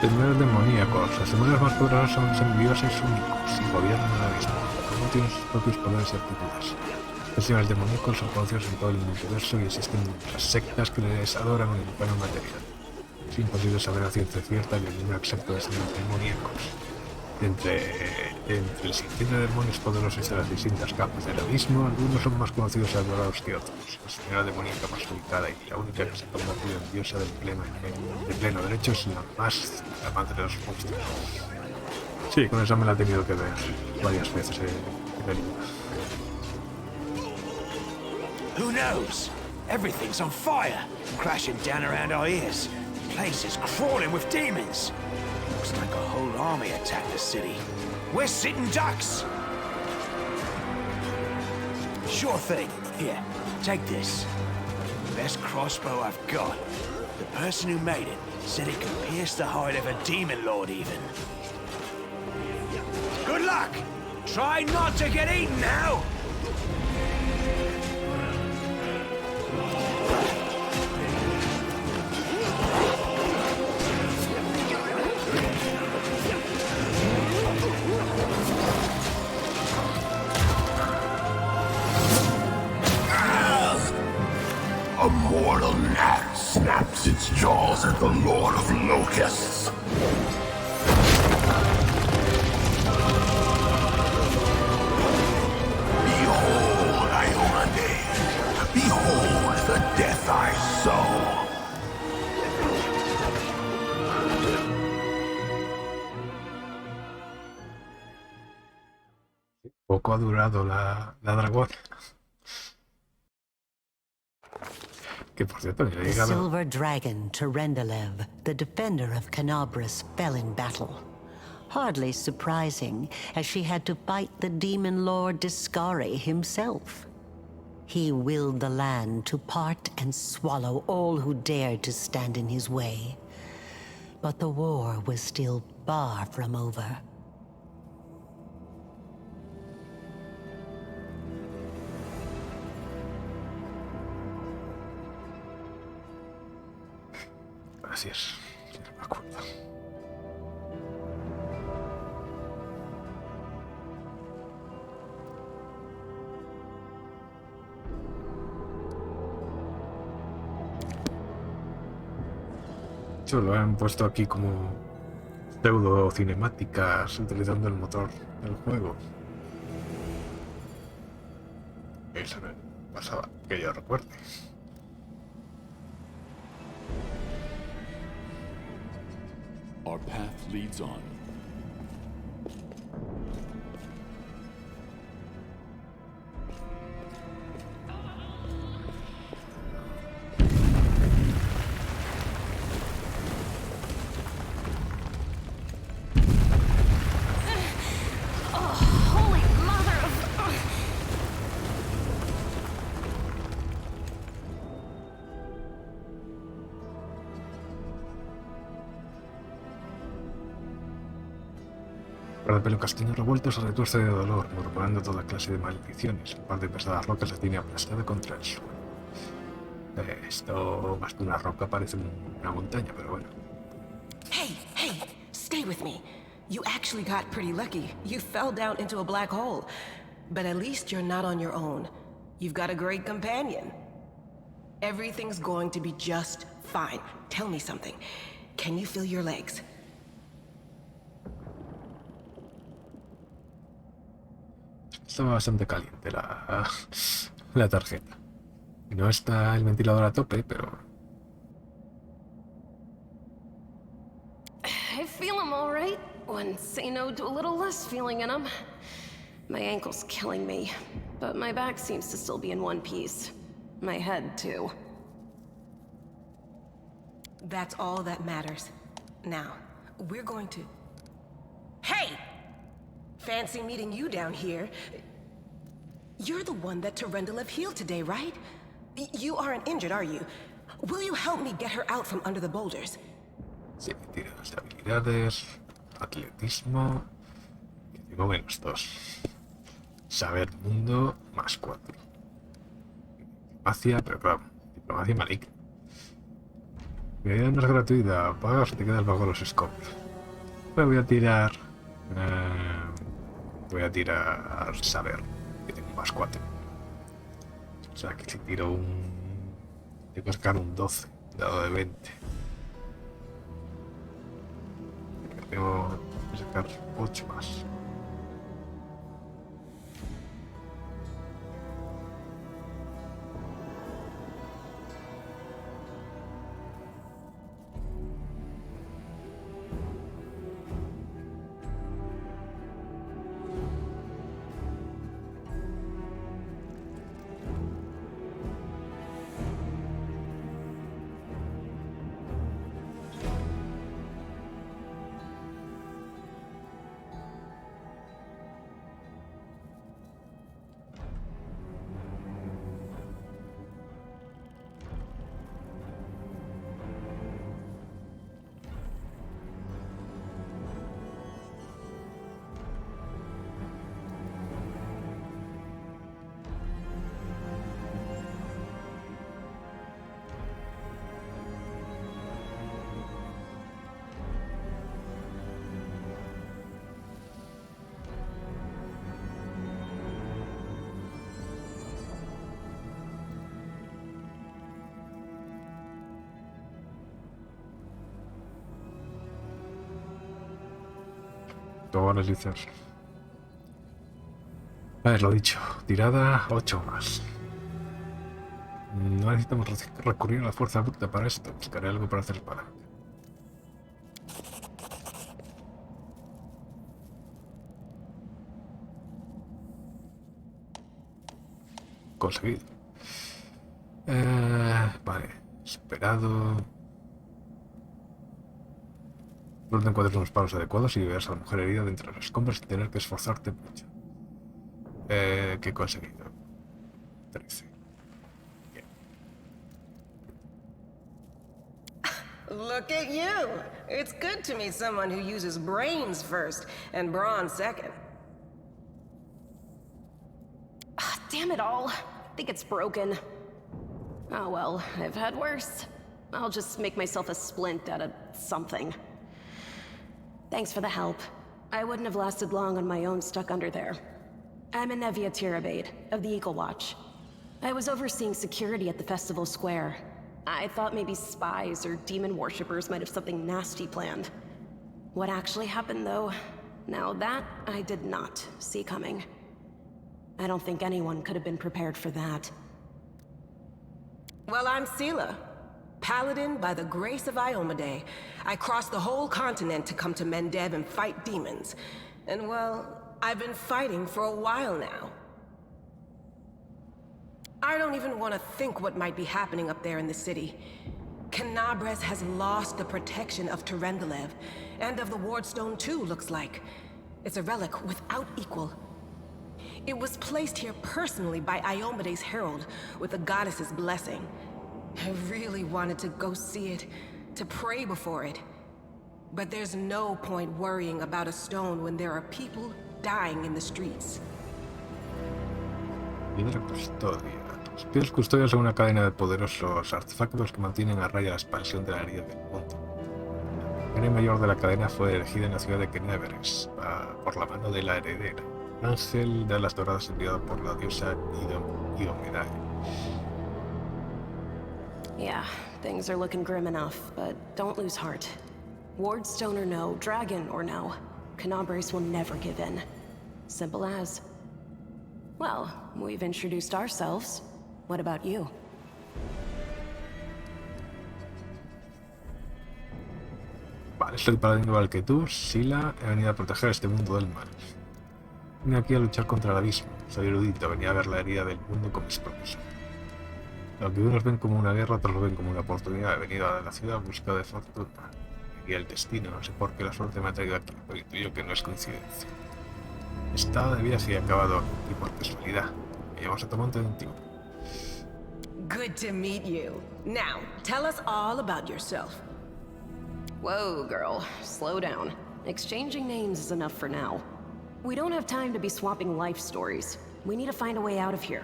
Demonios demoníacos. Los demonios más poderosos son semidioses únicos y gobiernan el abismo. Cada uno tiene sus propios poderes y actitudes. Los demonios demoníacos son conocidos en todo el universo y existen muchas sectas que les adoran en el plano material. Es imposible saber a ciencia cierta el número exacto de demonios demoníacos. Entre el sinfín de demonios poderosos de las distintas capas del abismo, algunos son más conocidos y adorados que otros. La señora demoníaca más ubicada y la única que se ha convertido en diosa del pleno derecho es la madre de los monstruos. Sí, con esa me la he tenido que ver varias veces en el libro. Who knows? Everything's on fire, crashing down around our ears. The place is crawling with demons. Looks like a whole army attacked the city. We're sitting ducks! Sure thing. Here, take this. Best crossbow I've got. The person who made it said it could pierce the hide of a demon lord even. Good luck! Try not to get eaten now! A mortal gnat snaps its jaws at the Lord of Locusts. Behold, Iolande. Behold the death I sow. Poco ha durado la dragón. Que por cierto, ya he The llegado. silver dragon, Terendelev, the defender of Canabras, fell in battle. Hardly surprising, as she had to fight the demon lord Discari himself. He willed the land to part and swallow all who dared to stand in his way. But the war was still far from over. Así es, sí, no me acuerdo. De hecho, lo han puesto aquí como pseudo cinemáticas utilizando el motor del juego. Eso no pasaba, que yo recuerde. Our path leads on. Holy mother of... El pelo castaño revuelto se retuerce de dolor, murmurando toda clase de maldiciones. Un par de pesadas rocas la tiene aplastada contra el suelo. Esto, más que una roca, parece una montaña, pero bueno. Hey, hey, stay with me. You actually got pretty lucky. You fell down into a black hole. But at least you're not on your own. You've got a great companion. Everything's going to be just fine. Tell me something. Can you feel your legs? Está bastante caliente la tarjeta. No está el ventilador a tope, pero... I feel them all right. Wouldn't say no to a little less feeling in them. My ankle's killing me, but my back seems to still be in one piece. My head, too. That's all that matters. Now, we're going to... Hey! Fancy meeting you down here. You're the one that Terendelev healed today, right? You aren't injured, are you? Will you help me get her out from under the boulders? Sí, tiradas de habilidades, atletismo, que tengo -2. Saber mundo, +4. Diplomacia, pero claro, diplomacia maligna. Habilidad no es gratuita, pagas o te quedas bajo los escombros. Me voy a tirar... voy a tirar saber, que tengo +4. O sea que si tiro un... tengo que sacar un 12, dado de 20. Tengo que sacar 8 más. Todas las licencias. A ver, lo dicho, tirada 8 más. No necesitamos recurrir a la fuerza bruta para esto. Buscaré algo para hacer para. conseguido. Vale, superado. Pronto encuentres unos palos adecuados y verás a la mujer herida dentro de los escombros sin tener que esforzarte mucho. ¿Qué he conseguido? 13. Bien. Look at you! It's good to meet someone who uses brains first and brawn second. Damn it all. I think it's broken. Oh well, I've had worse. I'll just make myself a splint out of something. Thanks for the help. I wouldn't have lasted long on my own stuck under there. I'm Anevia Tirabade, of the Eagle Watch. I was overseeing security at the festival square. I thought maybe spies or demon worshippers might have something nasty planned. What actually happened, though, now that I did not see coming. I don't think anyone could have been prepared for that. Well, I'm Sela, Paladin by the grace of Iomade. I crossed the whole continent to come to Mendev and fight demons. And well, I've been fighting for a while now. I don't even want to think what might be happening up there in the city. Canabres has lost the protection of Terendelev, and of the Wardstone too, looks like. It's a relic without equal. It was placed here personally by Iomade's herald, with the goddess's blessing. I really wanted to go see it, to pray before it. But there's no point worrying about a stone when there are people dying in the streets. Piedra custodia. Los piedras custodias son una cadena de poderosos artefactos que mantienen a raya la expansión de la herida del mundo. La herida mayor de la cadena fue erigida en la ciudad de Kenebres por la mano de la heredera, ángel de alas doradas enviado por la diosa Iomedae. Yeah, things are looking grim enough, but don't lose heart. Wardstone or no, dragon or no, Canabres will never give in. Simple as. Well, we've introduced ourselves. What about you? Vale, soy paladín igual que tú, Sila. He venido a proteger este mundo del mal. Vine aquí a luchar contra el abismo. Soy erudito, venía a ver la herida del mundo con mis propios ojos. Lo que unos ven como una guerra, otros lo ven como una oportunidad. He venido a la ciudad en busca de fortuna. Y el destino, no sé por qué la suerte me ha traído aquí, pero intuyo que no es coincidencia. He estado de viaje y he acabado aquí y por casualidad. Me llamo Sotomonte 21. Good to meet you. Now, tell us all about yourself. Whoa, girl. Slow down. Exchanging names is enough for now. We don't have time to be swapping life stories. We need to find a way out of here.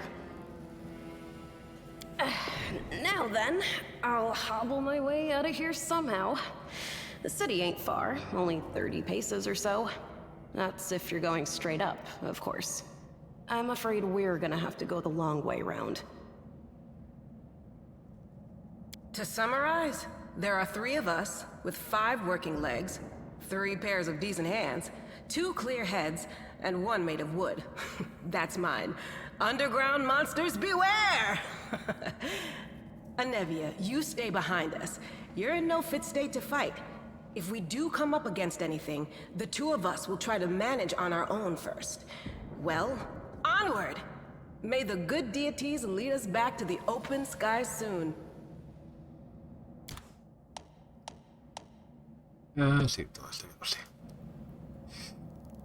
Now then, I'll hobble my way out of here somehow. The city ain't far, only 30 paces or so. That's if you're going straight up, of course. I'm afraid we're gonna have to go the long way round. To summarize, there are 3 of us, with 5 working legs, 3 pairs of decent hands, 2 clear heads, and 1 made of wood. That's mine. Underground monsters beware! Anevia, you stay behind us. You're in no fit state to fight. If we do come up against anything, the 2 of us will try to manage on our own first. Well, onward! May the good deities lead us back to the open sky soon. Sí, todo esto lo sé.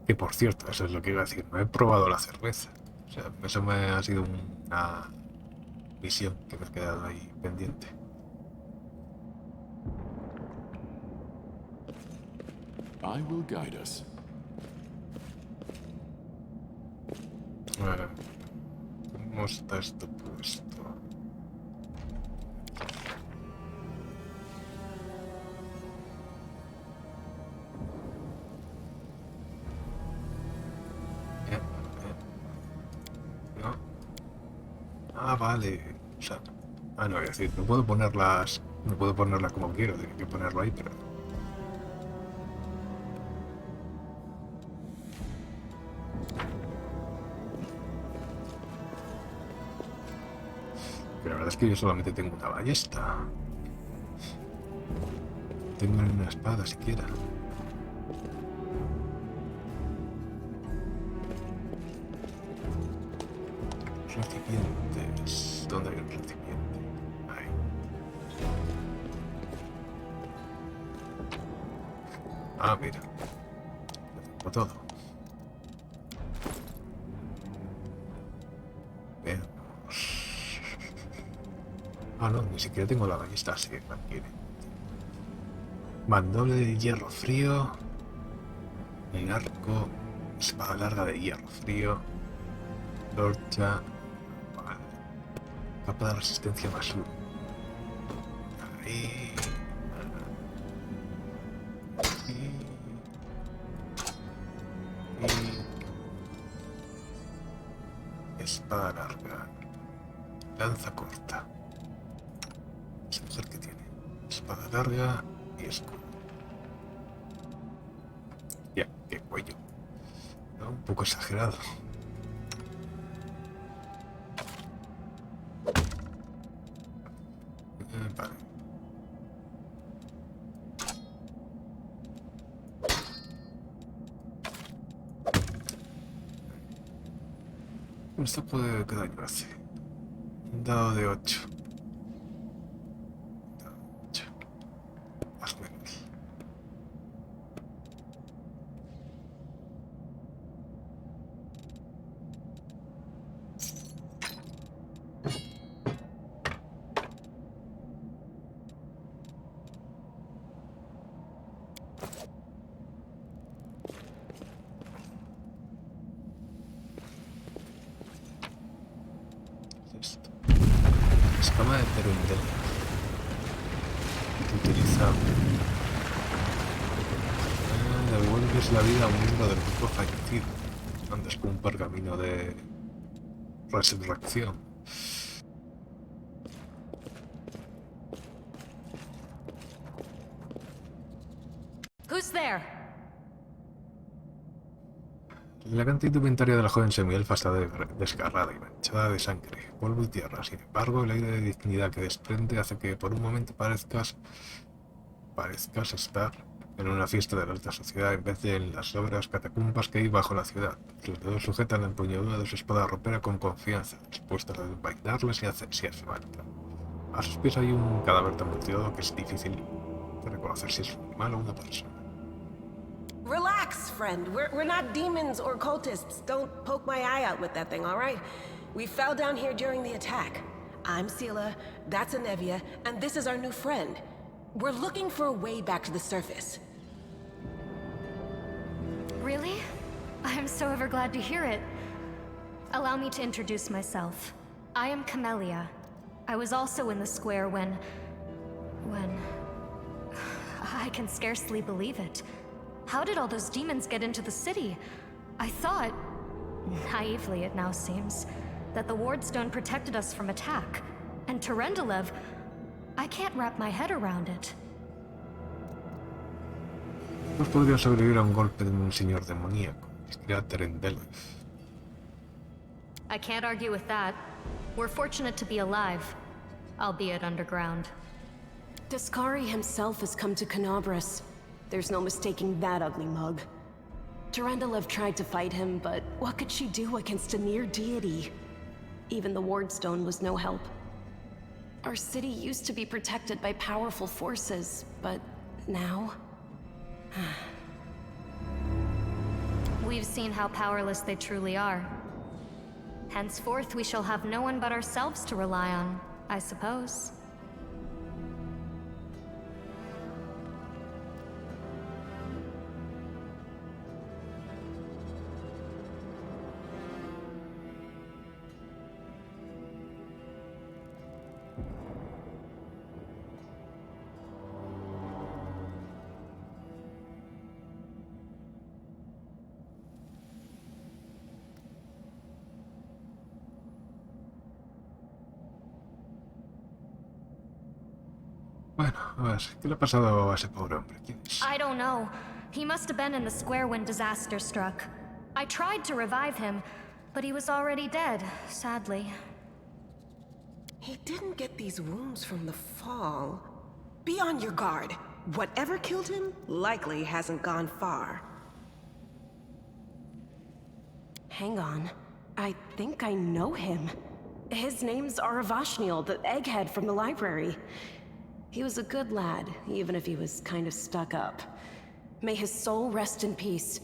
Que por cierto, eso es lo que iba a decir. No he probado la cerveza. O sea, eso me ha sido una misión que me ha quedado ahí pendiente. I will guide us. ¿Cómo está esto puesto? No. Ah, vale. O sea, no, es decir, no puedo ponerlas como quiero, tengo que ponerlo ahí, pero... Pero la verdad es que yo solamente tengo una ballesta. No tengo ni una espada siquiera. recipientes. ¿Dónde hay un recipiente? Ahí. Ah, mira. Lo tengo todo. Veamos. Ah, no, ni siquiera tengo la ballesta así, tranquilo. Mandoble de hierro frío. El arco. Espada larga de hierro frío. Torcha. Vale. Capa de resistencia más 1. Ahí. Y espada larga. Lanza corta. Es la mujer que tiene. Espada larga y escudo. Ya, qué cuello. ¿No? Un poco exagerado. Vale. Esto puede qué daño hace. Un dado de 8. Dado de 8. Más o menos. Esto. Escama de Perundel. Utilizable. Devuelves la vida a un miembro del grupo fallecido. Andas con un pergamino de resurrección. Who's there? La cantidad indumentaria de la joven semielfa está desgarrada y manchada de sangre, polvo y tierra. Sin embargo, el aire de dignidad que desprende hace que por un momento parezcas estar en una fiesta de la alta sociedad en vez de en las obras catacumbas que hay bajo la ciudad. Sus dedos sujetan la empuñadura de su espada ropera con confianza, dispuestas a desenvainarla si hace falta. A sus pies hay un cadáver tan mutilado que es difícil de reconocer si es un animal o una persona. Relax, friend. We're not demons or cultists. Don't poke my eye out with that thing, all right? We fell down here during the attack. I'm Sela, that's Anevia, and this is our new friend. We're looking for a way back to the surface. Really? I'm so ever glad to hear it. Allow me to introduce myself. I am Camellia. I was also in the square when... I can scarcely believe it. How did all those demons get into the city? I thought, naively it now seems, that the Wardstone protected us from attack. And Terendelev, I can't wrap my head around it. Pues podría sobrevivir a un golpe de un señor demoníaco, escribía Terendelev. I can't argue with that. We're fortunate to be alive, albeit underground. Discari himself has come to Canobras. There's no mistaking that ugly mug. Terendelev tried to fight him, but what could she do against a near deity? Even the Wardstone was no help. Our city used to be protected by powerful forces, but now... We've seen how powerless they truly are. Henceforth, we shall have no one but ourselves to rely on, I suppose. Bueno, a ver, ¿qué le ha pasado a ese pobre hombre? ¿Quién es? I don't know. He must have been in the square when disaster struck. I tried to revive him, but he was already dead, sadly. He didn't get these wounds from the fall. Be on your guard. Whatever killed him likely hasn't gone far. Hang on. I think I know him. His name's Aravashniel, the egghead from the library. He was a good lad, even if he was kind of stuck up. May his soul rest in peace.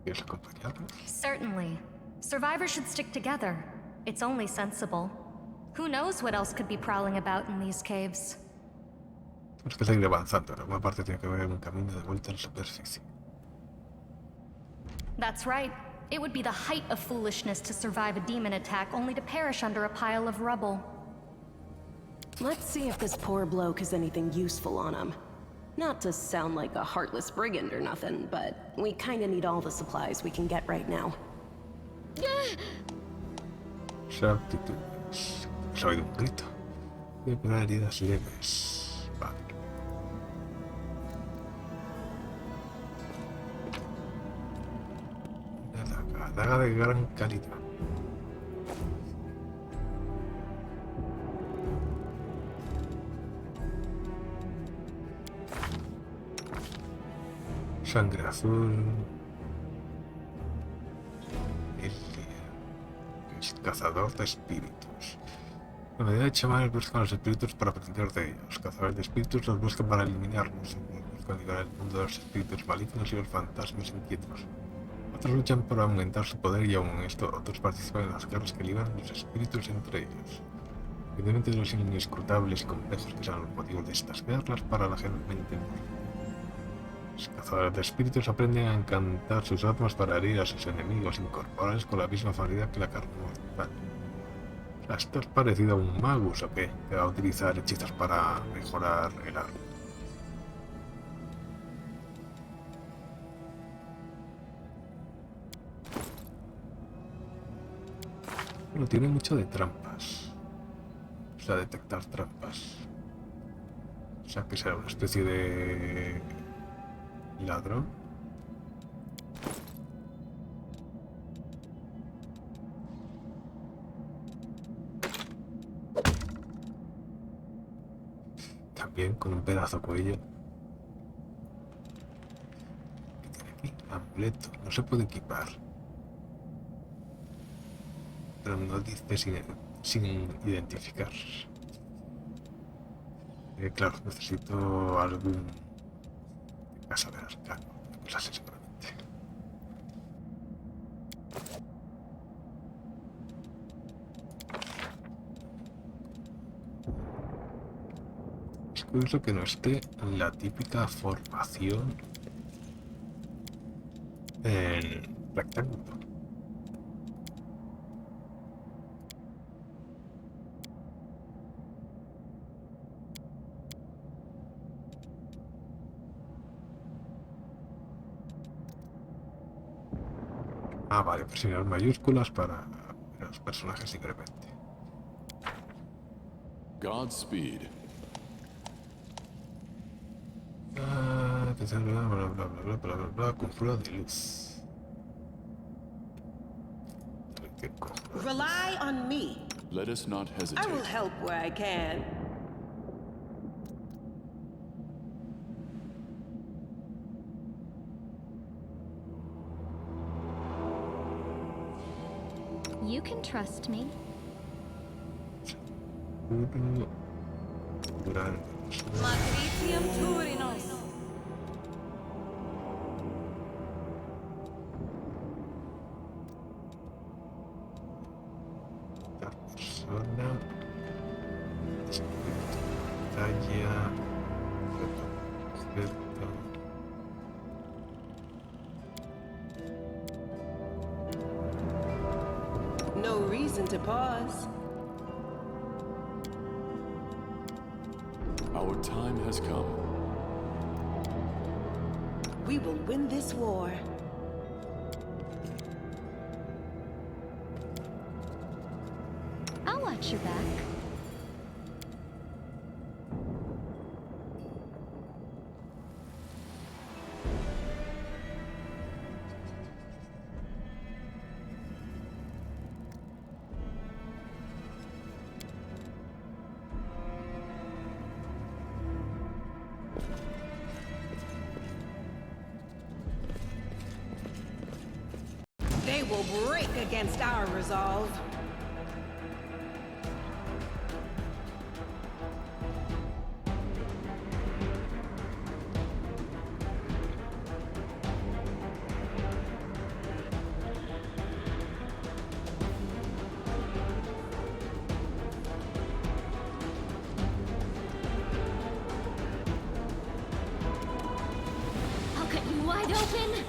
¿Quieres acompañarnos? Certainly. Survivors should stick together. It's only sensible. Who knows what else could be prowling about in these caves? Tenemos que seguir avanzando. En alguna parte tiene que haber un camino de vuelta a la superficie. That's right. It would be the height of foolishness to survive a demon attack only to perish under a pile of rubble. Let's see if this poor bloke has anything useful on him. Not to sound like a heartless brigand or nothing, but we kinda need all the supplies we can get right now. Aptitudes. He oído un grito. Voy a curar heridas leves. Vale. Una daga de gran calidad. Sangre azul. El cazador de espíritus. La medida de chamanes buscan los espíritus para aprender de ellos. Los cazadores de espíritus los buscan para eliminarlos. Buscan liberar el mundo de los espíritus malignos y los fantasmas inquietos. Otros luchan por aumentar su poder y aún esto, otros participan en las guerras que libran los espíritus entre ellos. Independientemente de los inescrutables y complejos que sean los motivos de estas guerras, para la mente los cazadores de espíritus aprenden a encantar sus armas para herir a sus enemigos incorporales con la misma facilidad que la carne mortal. ¿Esto es parecido a un magus o qué? Que va a utilizar hechizos para mejorar el arma. Bueno, tiene mucho de trampas. O sea, detectar trampas. O sea, que será una especie de ladrón. También con un pedazo cuello. ¿Qué tiene aquí? Amuleto. No se puede equipar. Pero no dice sin identificar. Claro, necesito algún casa de arcano. Pues así seguramente. Es curioso que no esté en la típica formación en rectángulo. Ah, vale, presionar mayúsculas para ver a los personajes libremente. Godspeed. Bla bla bla bla bla bla bla bla. Conjuro de luz. Rely on me. Let us not I hesitate. will help where I can. You can trust me. Curar. Matricium Turinos. La persona. Talla. Objeto. No reason to pause. Our time has come. We will win this war. I'll watch your back. will break against our resolve. I'll cut you wide open!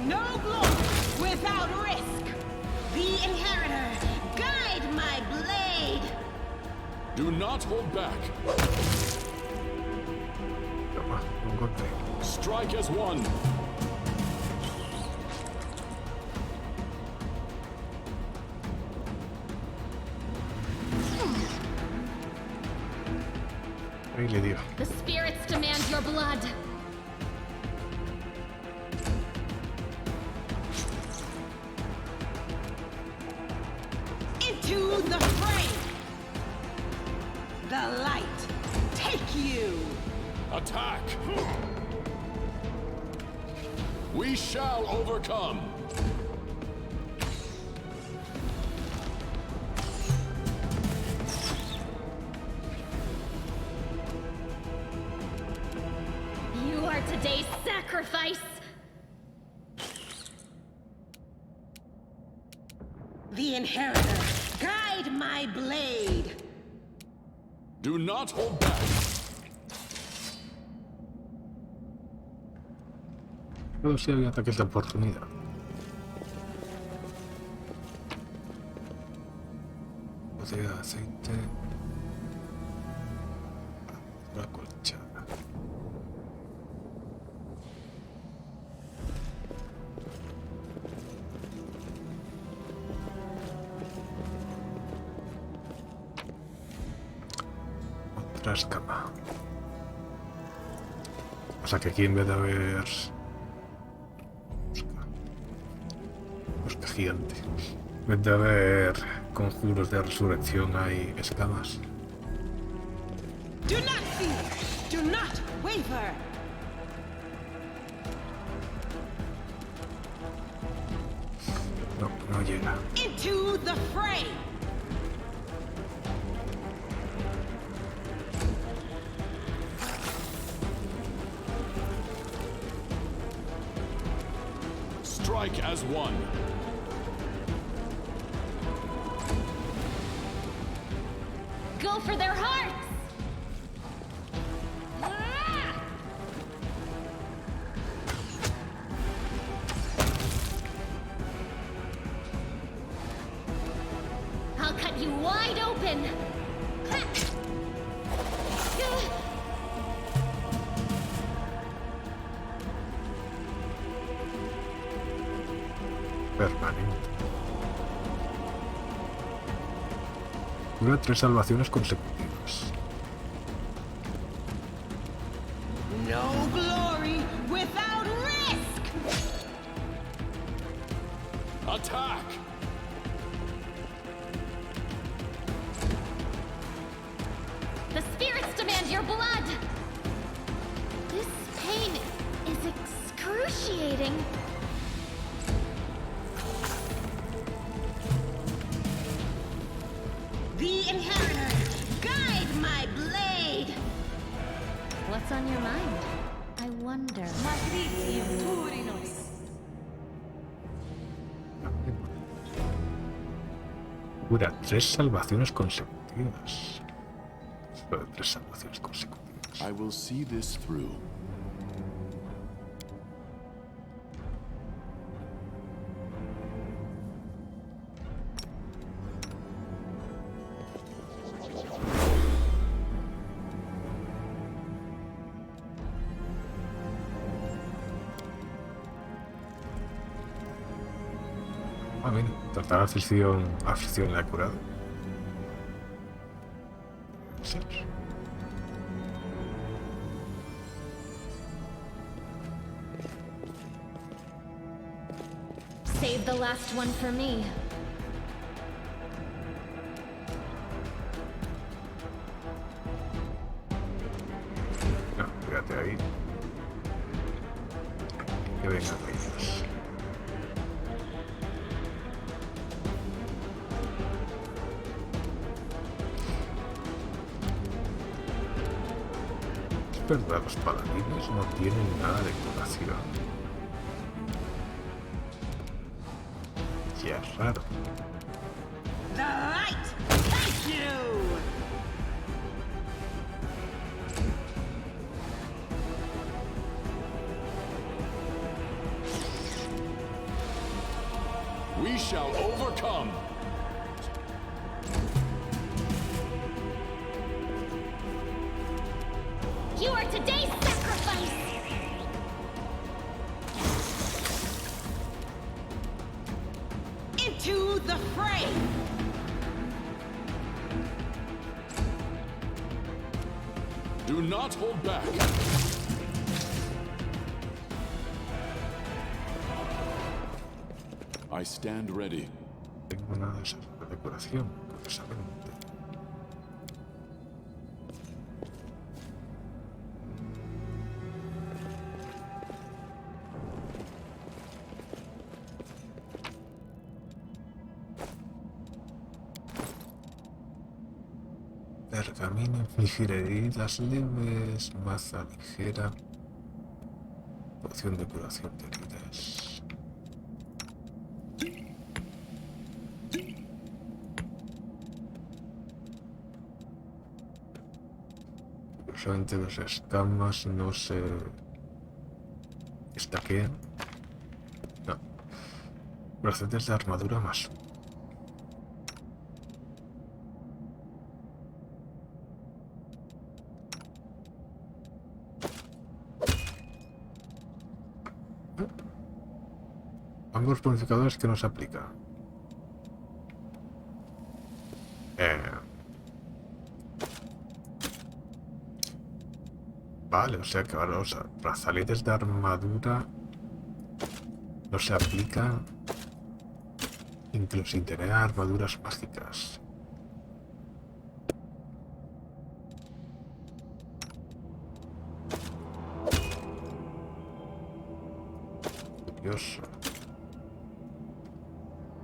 No glory without risk. The Inheritor, guide my blade. Do not hold back. Toma, un golpe. Strike as one. Ahí le dio. The spirits demand your blood. Into the fray. The light, take you. Attack! We shall overcome! You are today's sacrifice. The Inheritor, guide my blade. Do not hold back! Puedo si hay ataques de oportunidad. Botella de aceite. La colchada. Otra escama. O sea que aquí en vez de haber... Busca gigante. En vez de haber conjuros de resurrección hay escamas. Do not fear. Do not waver. No, no llega. Into the fray. Strike as one. Go for their hearts! I'll cut you wide open! Permanente. Dura 3 salvaciones consecutivas. No glory without risk. Attack! The spirits demand your blood! This pain is excruciating. The Inheritor, guide my blade. What's on your mind? I wonder. Dura 3 salvaciones consecutivas. Solo 3 salvaciones consecutivas. I will see this through. Ah, mira, tratar aflicción la he curado. Sí. Save the last one for me. verdad, los paladines no tienen nada de curación. Ya es raro. The light! Thank you! We shall overcome! You are today's sacrifice! Into the fray! Do not hold back! I stand ready. Tengo nada de esa decoración, curiosamente. Pergamino, infligir heridas leves, maza ligera, poción de curación de heridas. Solamente las escamas no se estaquean. No. Brazaletes de armadura más. Ambos bonificadores que nos aplica. Vale, o sea que ahora los brazaletes de armadura no se aplican incluso sin tener armaduras mágicas. Curioso.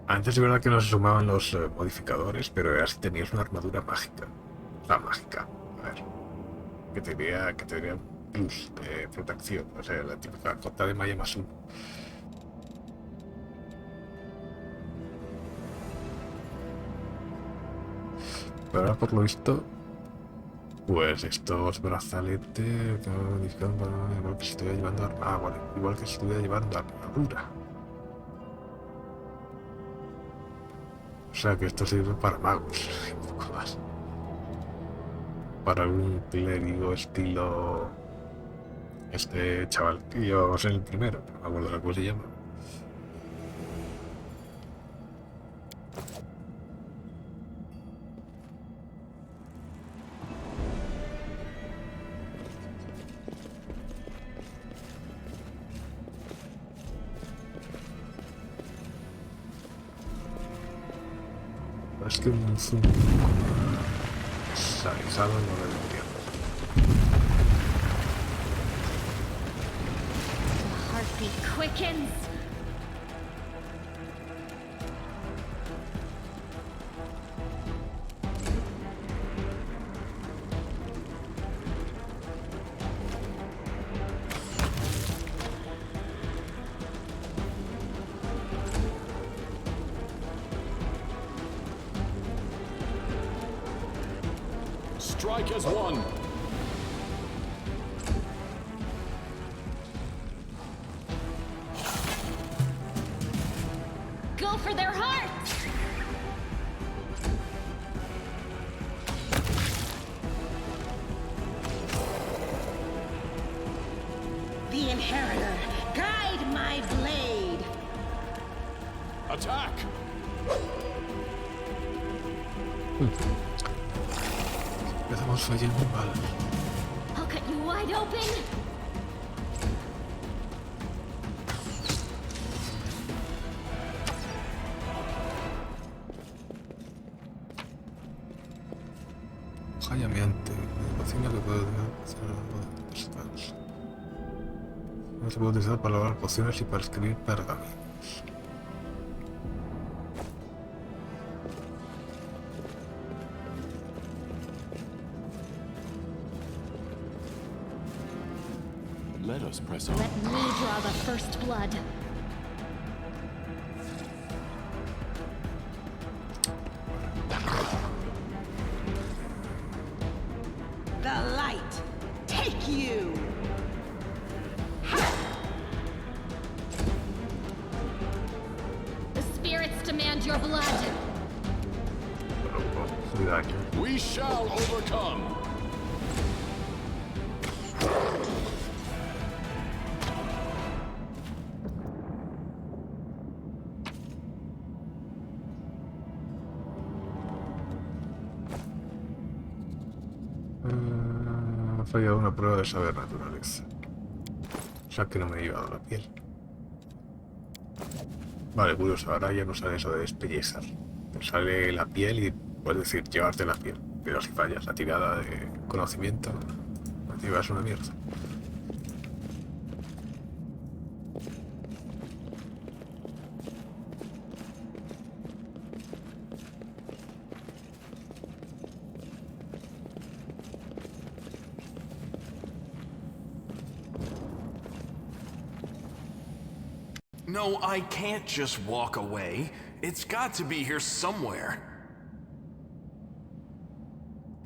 Antes es verdad que no se sumaban los modificadores, pero era si tenías una armadura mágica. La mágica, a ver. Que tendría un plus de protección, o sea, la típica cota de malla más 1. Pero ahora por lo visto, pues estos brazaletes que me modifican igual que si estuviera llevando vale, igual que si estuviera llevando armadura. O sea que esto sirve para magos, un poco más. Para algún clérigo estilo este chaval que llevamos en el primero, no me acuerdo cómo se llama. Es que un zoom salizado no lo debería. Heartbeat quickens. Strike as one! Go for their hearts! The Inheritor, guide my blade! Attack! Empezamos fallando mal. I'll cut you wide open! Hoja llameante, cocina que puede descanso. No se puede utilizar para elaborar pociones y para escribir pergaminos. Let us press on. Let me draw the first blood. The light, take you! The spirits demand your blood. Cuidado. We shall overcome! He fallado una prueba de saber naturaleza. O sea que no me he llevado la piel. Vale, curioso, ahora ya no sale eso de despellejar. Te sale la piel y puedes decir llevarte la piel. Pero si fallas la tirada de conocimiento, te llevas una mierda. No, I can't just walk away. It's got to be here somewhere.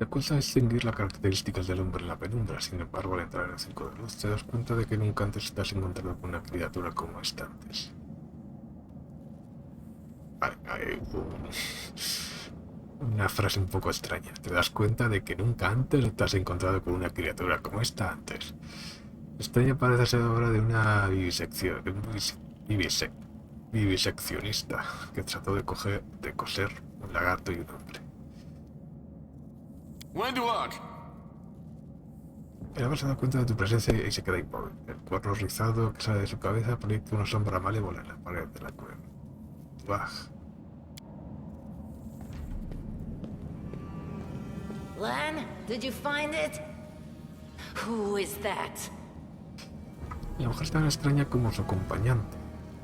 Te cuesta distinguir las características del hombre en la penumbra, sin embargo, al entrar en el circo de luz, te das cuenta de que nunca antes te has encontrado con una criatura como esta antes. Vale, hay una frase un poco extraña. Te das cuenta de que nunca antes te has encontrado con una criatura como esta antes. Extraña parece ser obra de una viviseccionista que trató de coser un lagarto y un hombre. El hombre se da cuenta de tu presencia y se queda inmóvil. El cuerno rizado que sale de su cabeza proyecta una sombra malévola en la pared de la cueva. Baj. Lan, did you find it? Who is that? La mujer es tan extraña como su acompañante,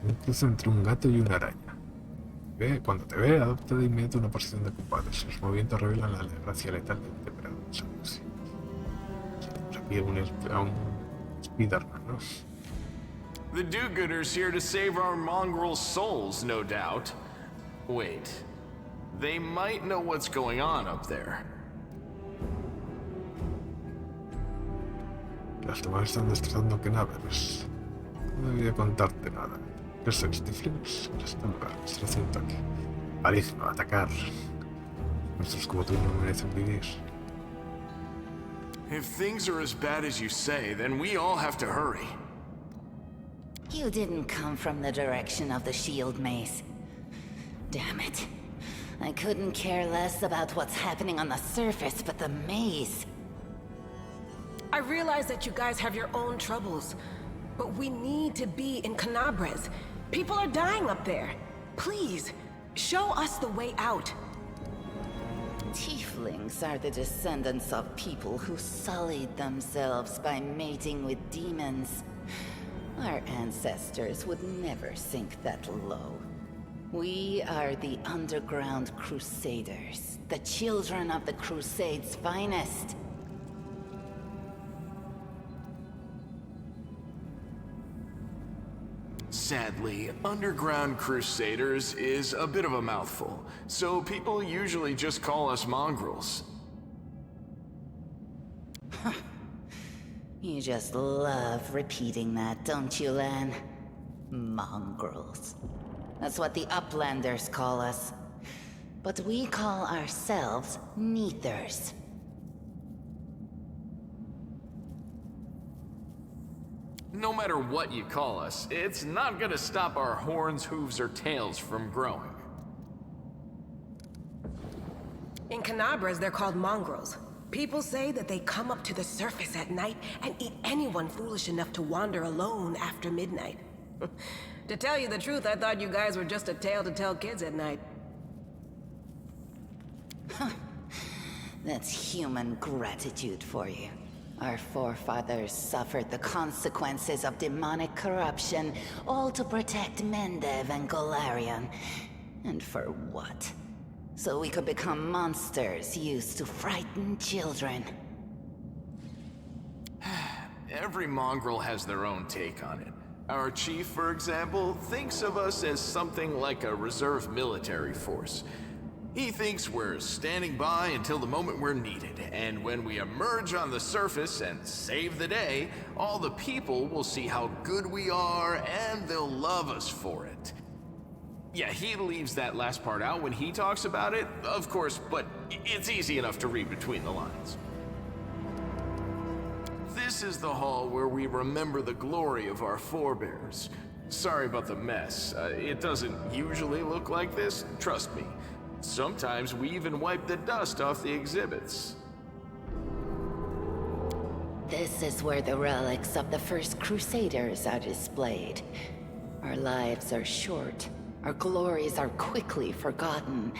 un cruce entre un gato y una araña. Cuando te ve, adopta de inmediato una posición de combate. Sus movimientos revelan la gracia letal del depredador. Tenemos aquí a un Spider-Man, ¿no? The do-gooders here to save our mongrel souls, no doubt. Wait, they might know what's going on up there. Las demás están destrozando cadáveres. No debería contarte nada. ¿Qué sois, tiflings? En este lugar, distracción aquí. Maligno, atacar. Nuestros como tú no merecen vivir. If things are as bad as you say, then we all have to hurry. You didn't come from the direction of the shield maze. Damn it. I couldn't care less about what's happening on the surface, but the maze. I realize that you guys have your own troubles, but we need to be in Canabres. People are dying up there. Please, show us the way out. Tieflings are the descendants of people who sullied themselves by mating with demons. Our ancestors would never sink that low. We are the underground crusaders, the children of the Crusade's finest. Sadly, underground crusaders is a bit of a mouthful, so people usually just call us mongrels. You just love repeating that, don't you, Lan? Mongrels. That's what the Uplanders call us. But we call ourselves Neathers. No matter what you call us, it's not gonna stop our horns, hooves, or tails from growing. In Canabres, they're called mongrels. People say that they come up to the surface at night and eat anyone foolish enough to wander alone after midnight. To tell you the truth, I thought you guys were just a tale to tell kids at night. That's human gratitude for you. Our forefathers suffered the consequences of demonic corruption, all to protect Mendev and Golarion. And for what? So we could become monsters used to frighten children. Every mongrel has their own take on it. Our chief, for example, thinks of us as something like a reserve military force. He thinks we're standing by until the moment we're needed, and when we emerge on the surface and save the day, all the people will see how good we are and they'll love us for it. Yeah, he leaves that last part out when he talks about it, of course, but it's easy enough to read between the lines. This is the hall where we remember the glory of our forebears. Sorry about the mess. It doesn't usually look like this, trust me. Sometimes we even wipe the dust off the exhibits. This is where the relics of the first Crusaders are displayed. Our lives are short. Our glories are quickly forgotten.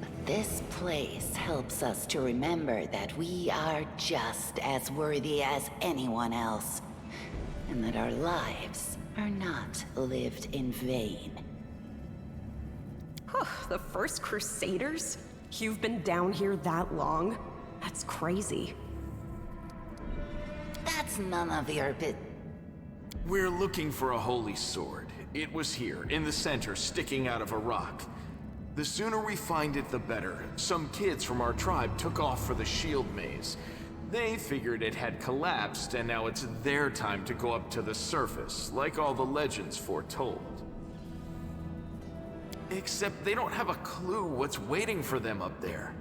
But this place helps us to remember that we are just as worthy as anyone else, and that our lives are not lived in vain. The first Crusaders? You've been down here that long? That's crazy. That's none of your We're looking for a holy sword. It was here, in the center, sticking out of a rock. The sooner we find it, the better. Some kids from our tribe took off for the shield maze. They figured it had collapsed, and now it's their time to go up to the surface, like all the legends foretold. Except they don't have a clue what's waiting for them up there.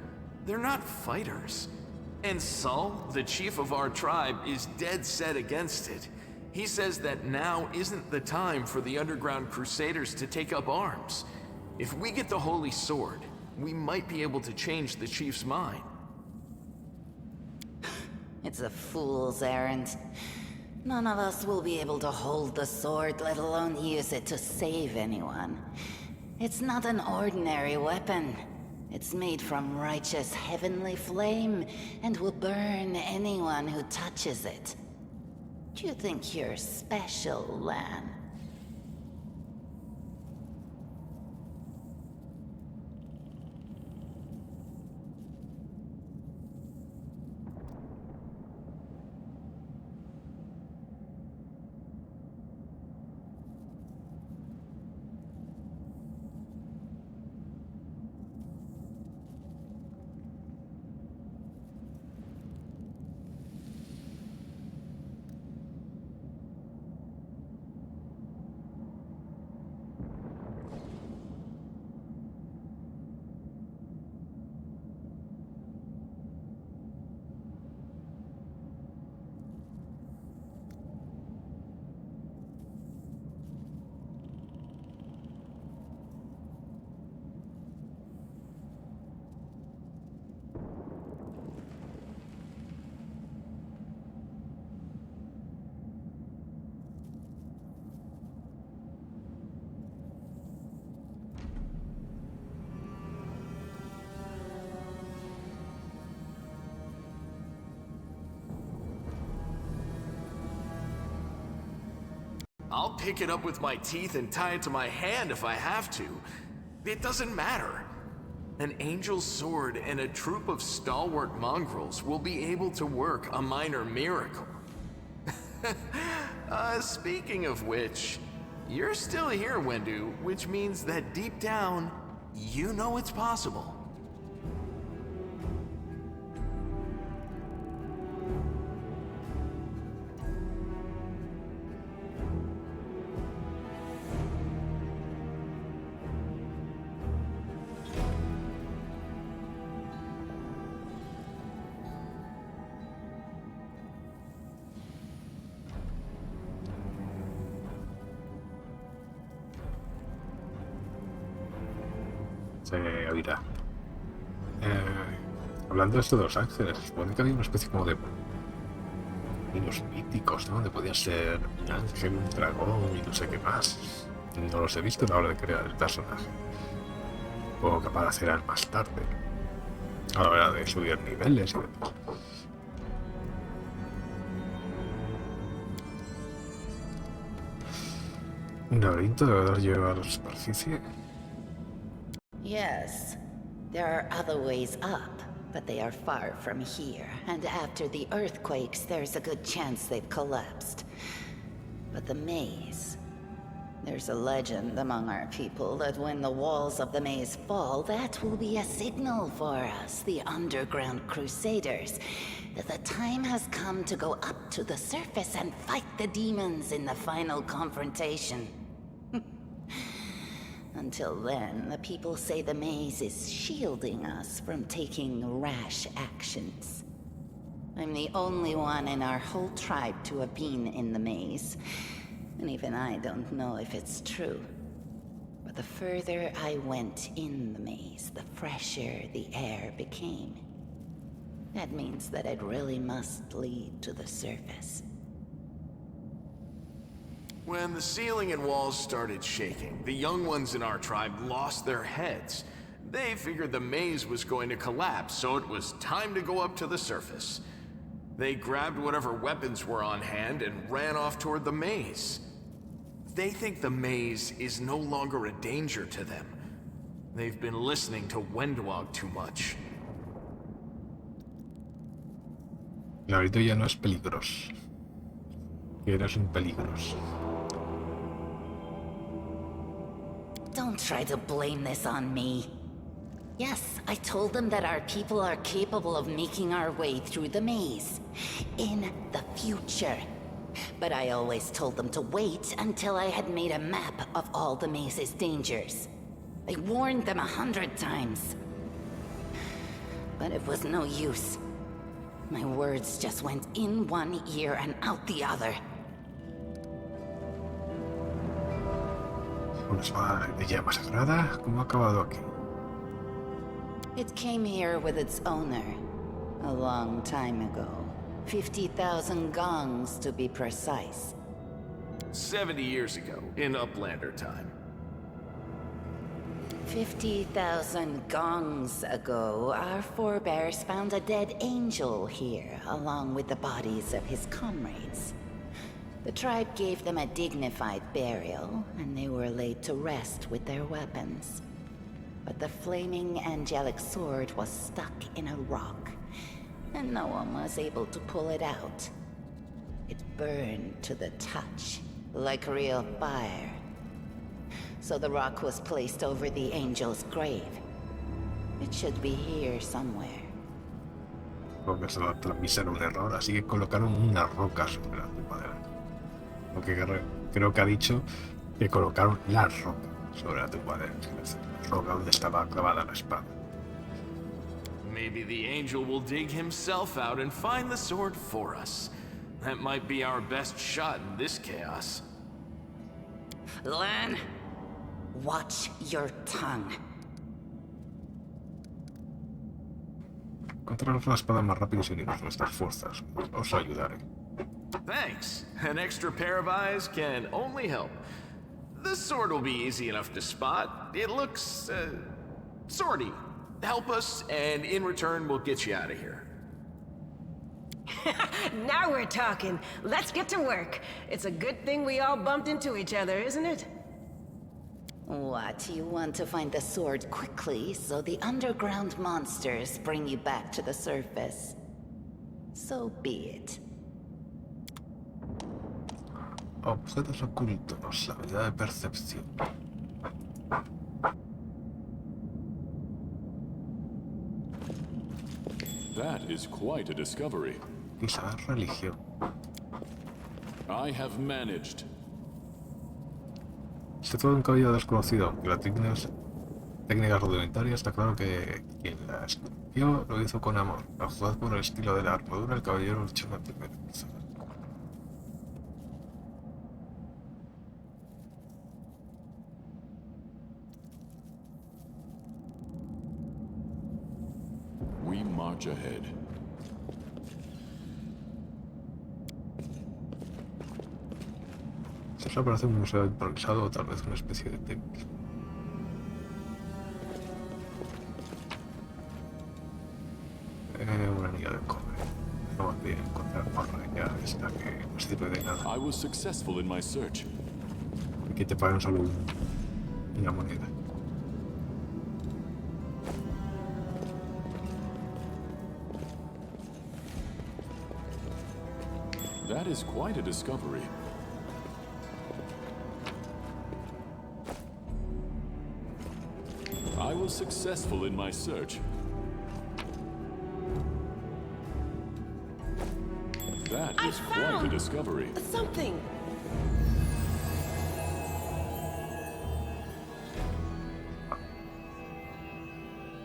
They're not fighters. And Saul, the chief of our tribe, is dead set against it. He says that now isn't the time for the underground crusaders to take up arms. If we get the holy sword, we might be able to change the chief's mind. It's a fool's errand. None of us will be able to hold the sword, let alone use it to save anyone. It's not an ordinary weapon. It's made from righteous heavenly flame and will burn anyone who touches it. Do you think you're special, Lan? I'll pick it up with my teeth and tie it to my hand if I have to. It doesn't matter. An angel's sword and a troop of stalwart mongrels will be able to work a minor miracle. Speaking of which, you're still here, Wendu, which means that deep down, you know it's possible. Ahorita. Hablando de estos dos ángeles, supone que había una especie como de unos míticos, ¿no? Donde podía ser un ángel, un dragón y no sé qué más. No los he visto a la hora de crear el personaje. O que aparecerán más tarde. A la hora de subir niveles y demás. Un laberinto debe llevar a la superficie. Yes, there are other ways up, but they are far from here, and after the earthquakes, there's a good chance they've collapsed. But the maze... There's a legend among our people that when the walls of the maze fall, that will be a signal for us, the underground crusaders, that the time has come to go up to the surface and fight the demons in the final confrontation. Until then, the people say the maze is shielding us from taking rash actions. I'm the only one in our whole tribe to have been in the maze, and even I don't know if it's true. But the further I went in the maze, the fresher the air became. That means that it really must lead to the surface. When the ceiling and walls started shaking, the young ones in our tribe lost their heads. They figured the maze was going to collapse, so it was time to go up to the surface. They grabbed whatever weapons were on hand and ran off toward the maze. They think the maze is no longer a danger to them. They've been listening to Wendwog too much. Ahorita ya no es peligros. Que eres un peligros. Don't try to blame this on me. Yes, I told them that our people are capable of making our way through the maze. In the future. But I always told them to wait until I had made a map of all the maze's dangers. I warned them 100 times. But it was no use. My words just went in one ear and out the other. Una espada de llama sagrada, ¿cómo ha acabado aquí? It came here with its owner, a long time ago. 50,000 gongs to be precise. 70 years ago, in Uplander time. 50,000 gongs ago, our forebears found a dead angel here, along with the bodies of his comrades. The tribe gave them a dignified burial, and they were laid to rest with their weapons. But the flaming angelic sword was stuck in a rock, and no one was able to pull it out. It burned to the touch, like real fire. So the rock was placed over the angel's grave. It should be here somewhere. Porque se transmitieron un error, así que colocaron una roca sobre la tumba del ángel. Porque creo que ha dicho que colocaron la roca sobre la tumba del ángel. La roca donde estaba clavada la espada. Maybe the angel will dig himself out and find the sword for us. That might be our best shot in this chaos. Lan, watch your tongue. Encontraros la espada más rápido sin unir nuestras fuerzas. Os ayudaré. Thanks. An extra pair of eyes can only help. The sword will be easy enough to spot. It looks, swordy. Help us, and in return, we'll get you out of here. Now we're talking. Let's get to work. It's a good thing we all bumped into each other, isn't it? What, you want to find the sword quickly so the underground monsters bring you back to the surface? So be it. Objetos ocultos, habilidad de percepción. That is quite a discovery. Quizás religión. I have managed. Se trata de un caballero desconocido, aunque las técnicas rudimentarias está claro que quien la esculpió lo hizo con amor. A juzgar por el estilo de la armadura, el caballero luchó en la primera persona. We march ahead. Esto parece un museo improvisado o tal vez una especie de templo. Un anillo de cobre. No voy a encontrar porra ya esta que no sirve de nada. I was successful in my search. Aquí te pagan solo una moneda. That is quite a discovery. I was successful in my search. That is quite a discovery. Something.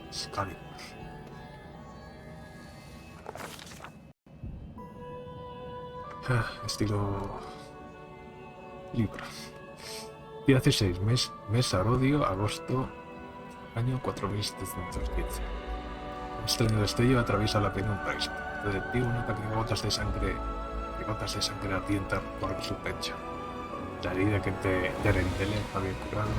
Excalibur. Estilo libro. Día 16, mes Arodio, agosto, año 4715. Un extraño destello atraviesa la penumbra y de ti nota que gotas de sangre ardiente recorren su pecho. La herida que Terendele había curado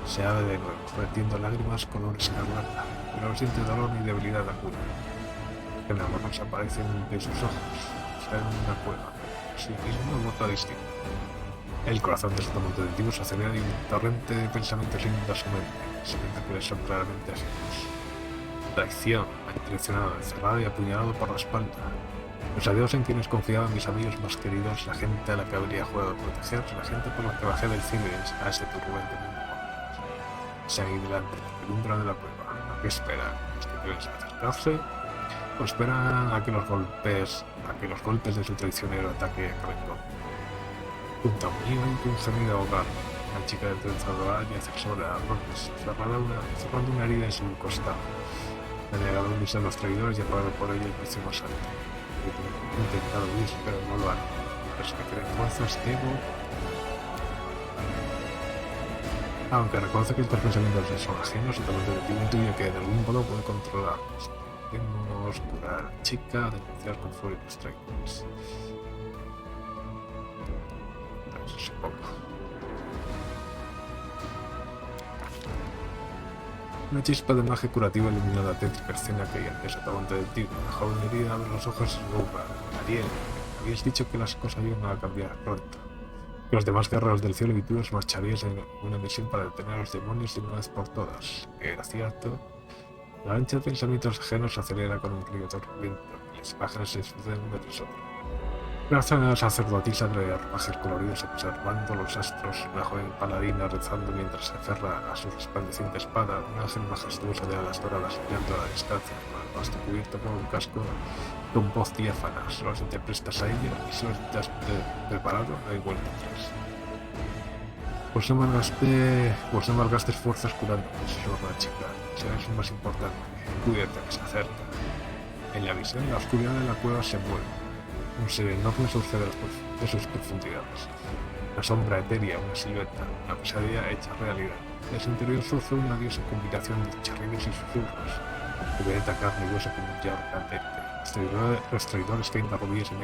se abre de nuevo, vertiendo lágrimas color escarlata, pero no siente dolor ni debilidad alguna. El amor nos aparece de sus ojos, está en una cueva, sí mismo nota distinto. El corazón de Sotomonte se acelera y un torrente de pensamientos inunda su mente que le son claramente ajenos. Traición, traicionado, encerrado y apuñalado por la espalda. Los adiós en quienes confiaban mis amigos más queridos, la gente a la que habría jugado a proteger, la gente por la que bajé del cielo a ese turbulento mundo. Seguí delante, la penumbra de la cueva. ¿A qué esperan? ¿Es que quieren acercarse? ¿O esperan a que los golpes de su traicionero ataque acaben con? Junto a un niño y un gemido ahogar, la chica del trenzador yace sobre las rocas, cerrando una herida en su costado. Ha llegado a unirse a los traidores y ha pagado por ello el precio más alto. He intentado huir, pero no lo han. Los que creen fuerzas, ego. Aunque reconoce que estos pensamientos son ajenos y también intuye que de algún modo puede controlarlos. Debemos curar a la chica, denunciar con furia los traidores. Supongo. Una chispa de magia curativa ilumina la tétrica escena que hay ante Sotomonte del Tigre. La joven herida abre los ojos y se burla. Ariel, habías dicho que las cosas iban a cambiar pronto. Que los demás guerreros del cielo y tú os marcharíais en una misión para detener a los demonios de una vez por todas. ¿Era cierto? La ancha de pensamientos ajenos se acelera con un río turbulento y las imágenes se suceden una tras otra. Una sacerdotisa de ropajes coloridos observando los astros, una joven paladina rezando mientras se aferra a su resplandeciente espada, un ángel majestuoso de alas doradas brillando a la distancia, con el rostro cubierto por un casco con voz diáfana. Solo si te prestas a ello y solo si te has preparado, no hay vuelta atrás. Pues no malgastes fuerzas curando, susurra la chica. Serás lo más importante. Cuídate, que se acerca. En la visión, la oscuridad de la cueva se mueve. Un ser enorme surge de sus profundidades. Una sombra etérea, una silueta, una pesadilla hecha realidad. De su interior surge una diosa combinación de chirridos y susurros. Cubierta carne y hueso como un llave candente. Los traidores caen de rodillas en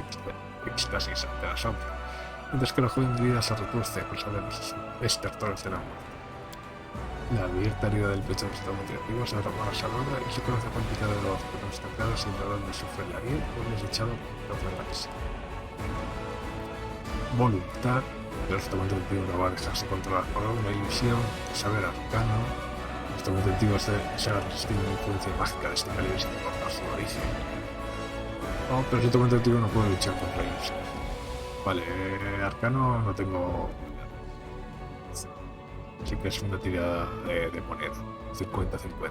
éxtasis ante la sombra, mientras que la joven herida se retuerce a pesar de los estertores de la muerte. La abierta herida del pecho de Sotomonte se derrama la salada y su corazón palpita de los cuernos estancados sin dolor de sufrir la herida o desechado por la mesa. Voluntad, pero Sotomonte no va a dejarse controlar por una ilusión, saber arcano. Sotomonte se ha resistido a la influencia mágica de este calibre sin importar su origen. Oh, pero Sotomonte no puede luchar contra la ilusión. Vale, arcano no tengo. Así que es una tirada de moneda, 50-50.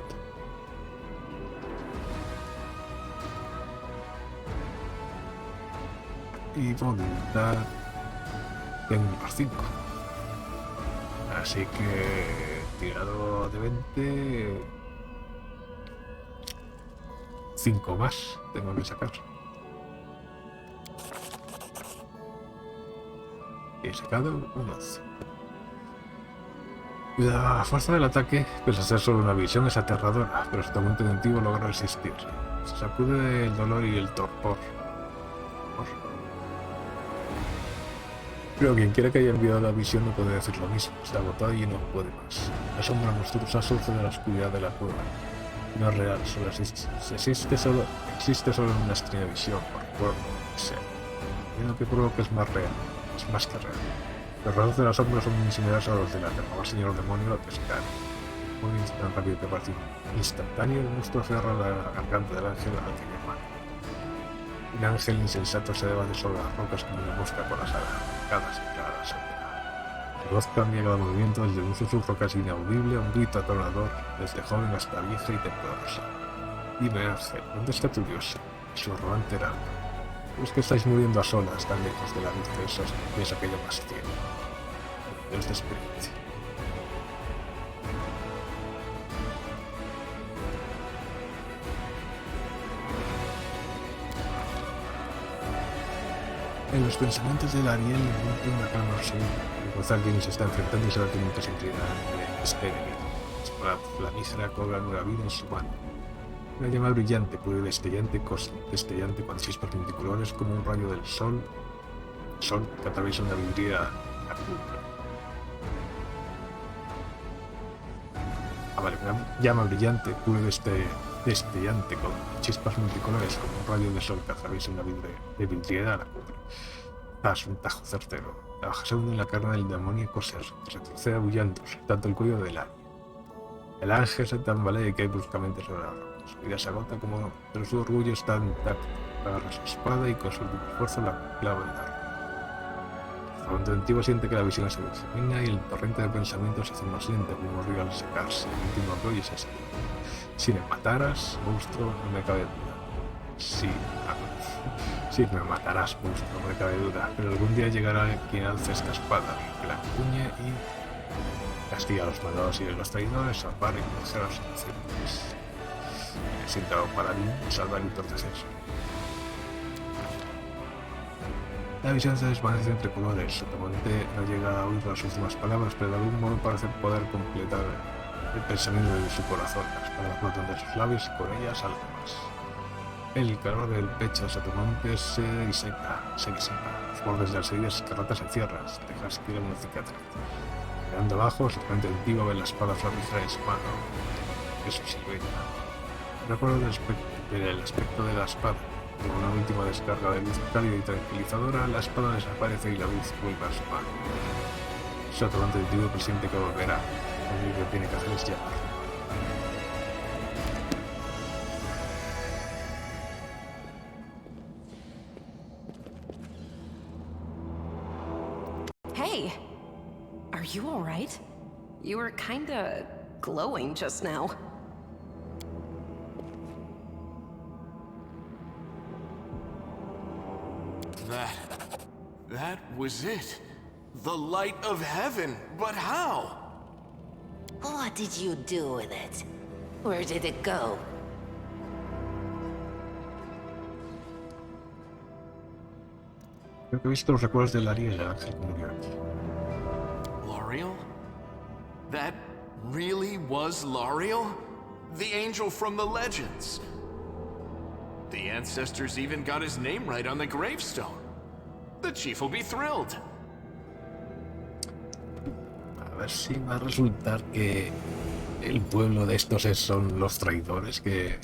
Y voluntad tengo más 5. Así que tirado de 20, 5 más tengo que sacar. Y he sacado un 11. La fuerza del ataque, pese a ser solo una visión, es aterradora, pero Sotomonte antiguo logra resistir. Se sacude el dolor y el torpor. Pero quien quiera que haya enviado la visión no puede decir lo mismo. Se ha agotado y no puede más. La sombra monstruosa surge de la oscuridad de la cueva. No es real, solo existe solo en una extraña visión, o recuerdo, o sea. Y lo que provoca es más real, es más que real. Los rasgos de la sombra son muy similares a los de la derrama señor demonio de Scan. Muy tan rápido que parece instantáneo, el monstruo aferra la garganta del ángel al que llama. Un ángel insensato se debate sobre las rocas como una mosca con las alas arrancadas y claras sombra. Su voz cambia cada movimiento desde un susurro casi inaudible a un grito atronador, desde joven hasta vieja y temblorosa. Dime, ángel, ¿dónde está tu diosa? Su arrogante heraldo. ¿Es que estáis muriendo a solas tan lejos de la luz de eso aquello más cielo? Dios de experiencia. En los pensamientos del Ariel irrumpe una calma absoluta. Reconocer a quien se está enfrentando y saber que nunca se inclinará ante el ESP enemigo. La flamígera cobra nueva vida en su mano. Una llama brillante, pura y destellante con chispas multicolores como un rayo del sol. Sol que atraviesa una vidriera azul. Vale, una llama brillante, pura y destellante con chispas multicolores como un rayo de sol que atraviesa una vidriera a la cumbre. Un tajo certero. La baja se hunde en la carne del demoníaco ser, que retrocede aullando, tanto el cuello del ángel. El ángel se tambalea y cae bruscamente sobre la roca. Su vida se agota pero su orgullo está intacto. Agarra su espada y con su último esfuerzo la clava en la roca. El contemplativo siente que la visión se disemina y el torrente de pensamientos se hace más lento como un río al secarse. El último apoyo es ese. Si me mataras, monstruo, no me cabe duda. Sí, me matarás, monstruo, no me cabe duda. Pero algún día llegará quien alce esta espada, que la empuñe y castiga a los malvados y a los traidores, salvar y conocer a los inocentes. Sienta para mí salvar y entonces eso. La visión se desvanece entre colores. Sotomonte no llega a oír las últimas palabras, pero de algún modo parece poder completar el pensamiento de su corazón. Las palabras brotan de sus labios y con ellas algo más. El calor del pecho de Sotomonte se disipa. Los bordes de las heridas escarlatas se cierran, sin dejar siquiera una cicatriz. Mirando abajo, su frente antigua ve la espada flamígera en su mano. Es su silueta. Recuerdo del aspecto de la espada. Con una última descarga de luz cálida y tranquilizadora, la espada desaparece y la luz vuelve a su mano. Sotomonte antiguo presiente que volverá. Lo único que tiene que hacer es llamar. Hey! Are you alright? You were kinda glowing just now. That was it. The light of heaven. But how? What did you do with it? Where did it go? Creo que he visto los recuerdos del Ariel, el ángel que murió aquí. L'Ariel? That really was L'Ariel? The angel from the legends. The ancestors even got his name right on the gravestone. The chief will be thrilled. A ver si va a resultar que el pueblo de estos son los traidores que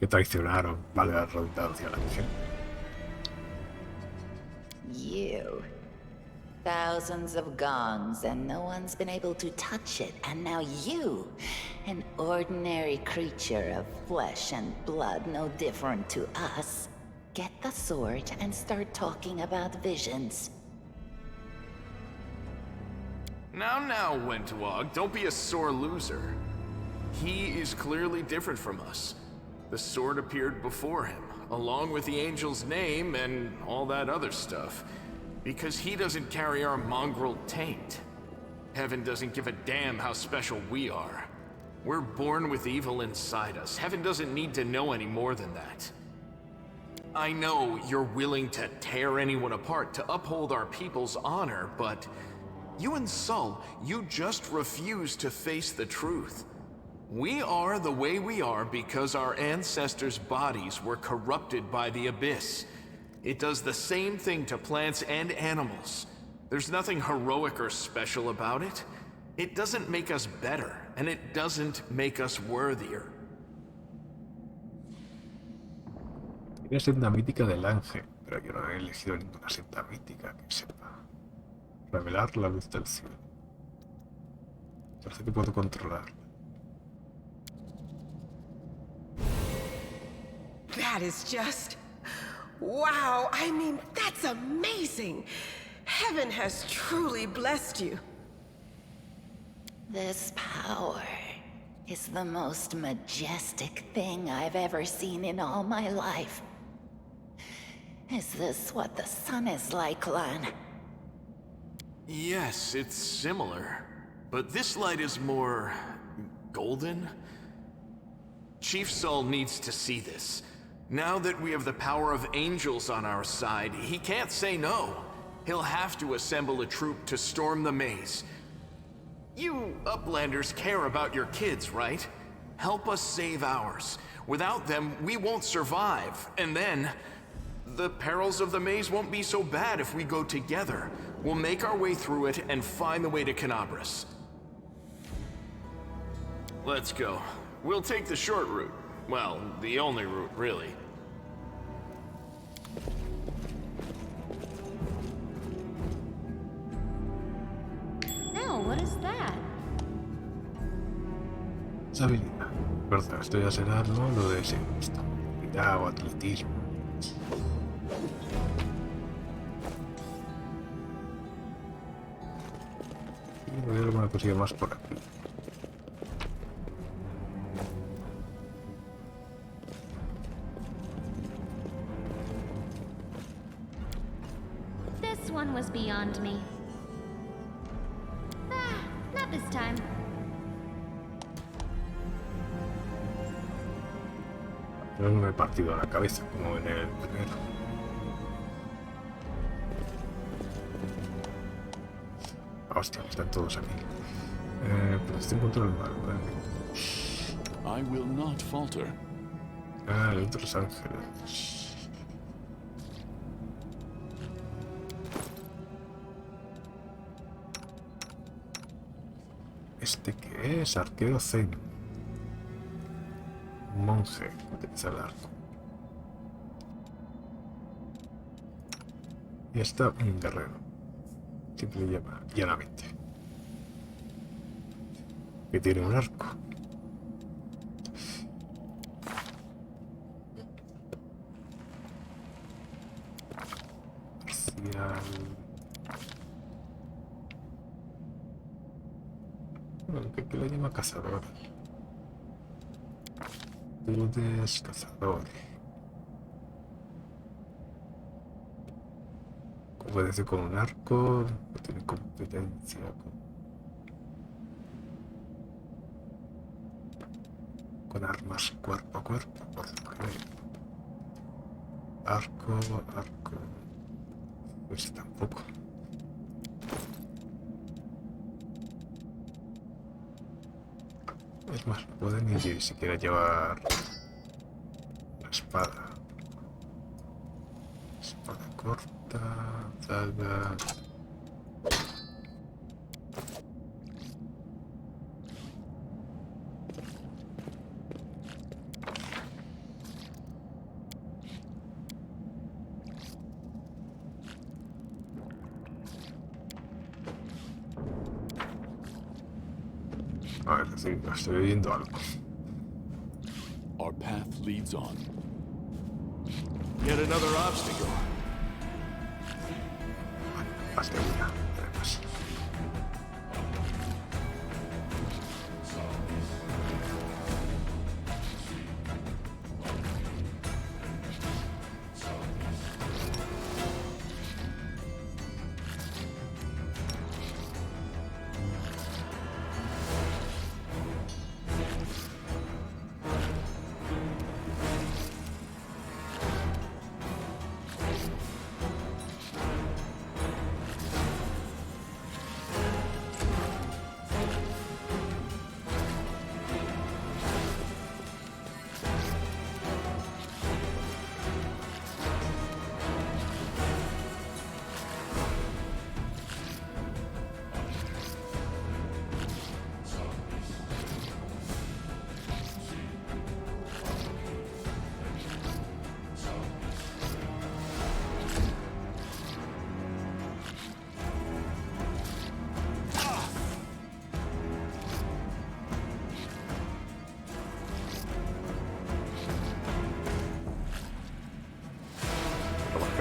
traicionaron, vale la redundancia, al ángel. You. Thousands of gongs and no one's been able to touch it. And now you, an ordinary creature of flesh and blood no different to us, get the sword and start talking about visions. Now, Wentwog, don't be a sore loser. He is clearly different from us. The sword appeared before him, along with the angel's name and all that other stuff, because he doesn't carry our mongrel taint. Heaven doesn't give a damn how special we are. We're born with evil inside us. Heaven doesn't need to know any more than that. I know you're willing to tear anyone apart to uphold our people's honor, but you and Sol, you just refuse to face the truth. We are the way we are because our ancestors' bodies were corrupted by the Abyss. It does the same thing to plants and animals. There's nothing heroic or special about it. It doesn't make us better, and it doesn't make us worthier. Hay una senda mítica del ángel, pero yo no he elegido ninguna senda mítica que sepa revelar la luz del cielo. Parece que puedo controlarla. That is just... wow, I mean, that's amazing! Heaven has truly blessed you. This power is the most majestic thing I've ever seen in all my life. Is this what the sun is like, Lan? Yes, it's similar. But this light is more... golden? Chief Saul needs to see this. Now that we have the power of angels on our side, he can't say no. He'll have to assemble a troop to storm the maze. You Uplanders care about your kids, right? Help us save ours. Without them, we won't survive. And then, the perils of the maze won't be so bad if we go together. We'll make our way through it and find the way to Canabras. Let's go. We'll take the short route. Well, the only route, really. No, what is that? Esa habilidad. Fuerza, esto ya será, ¿no? Lo de habilidad o atletismo. Y voy a ver alguna cosilla más por aquí. This one was beyond me. Ah, not this time. Yo no me he partido la cabeza como en el primero. Hostia, están todos aquí. Pero este encuentro el mal, ¿vale? I will not falter. Ah, el otro es ángeles. ¿Este qué es? Arquero Zen. Monje. Utiliza el arco. Y está un guerrero. Siempre lleva llanamente. Que tiene un arco. Parcial. Bueno, que lo llama cazador. Dudes cazador. Puede decir con un arco, no tiene competencia con armas cuerpo a cuerpo, por lo que veo. Arco, pues tampoco. Es más, no puede ni siquiera llevar la espada. Espada corta, daga. A ver, sí, estoy oyendo algo. Our path leads on. Yet another obstacle. Más de una, además.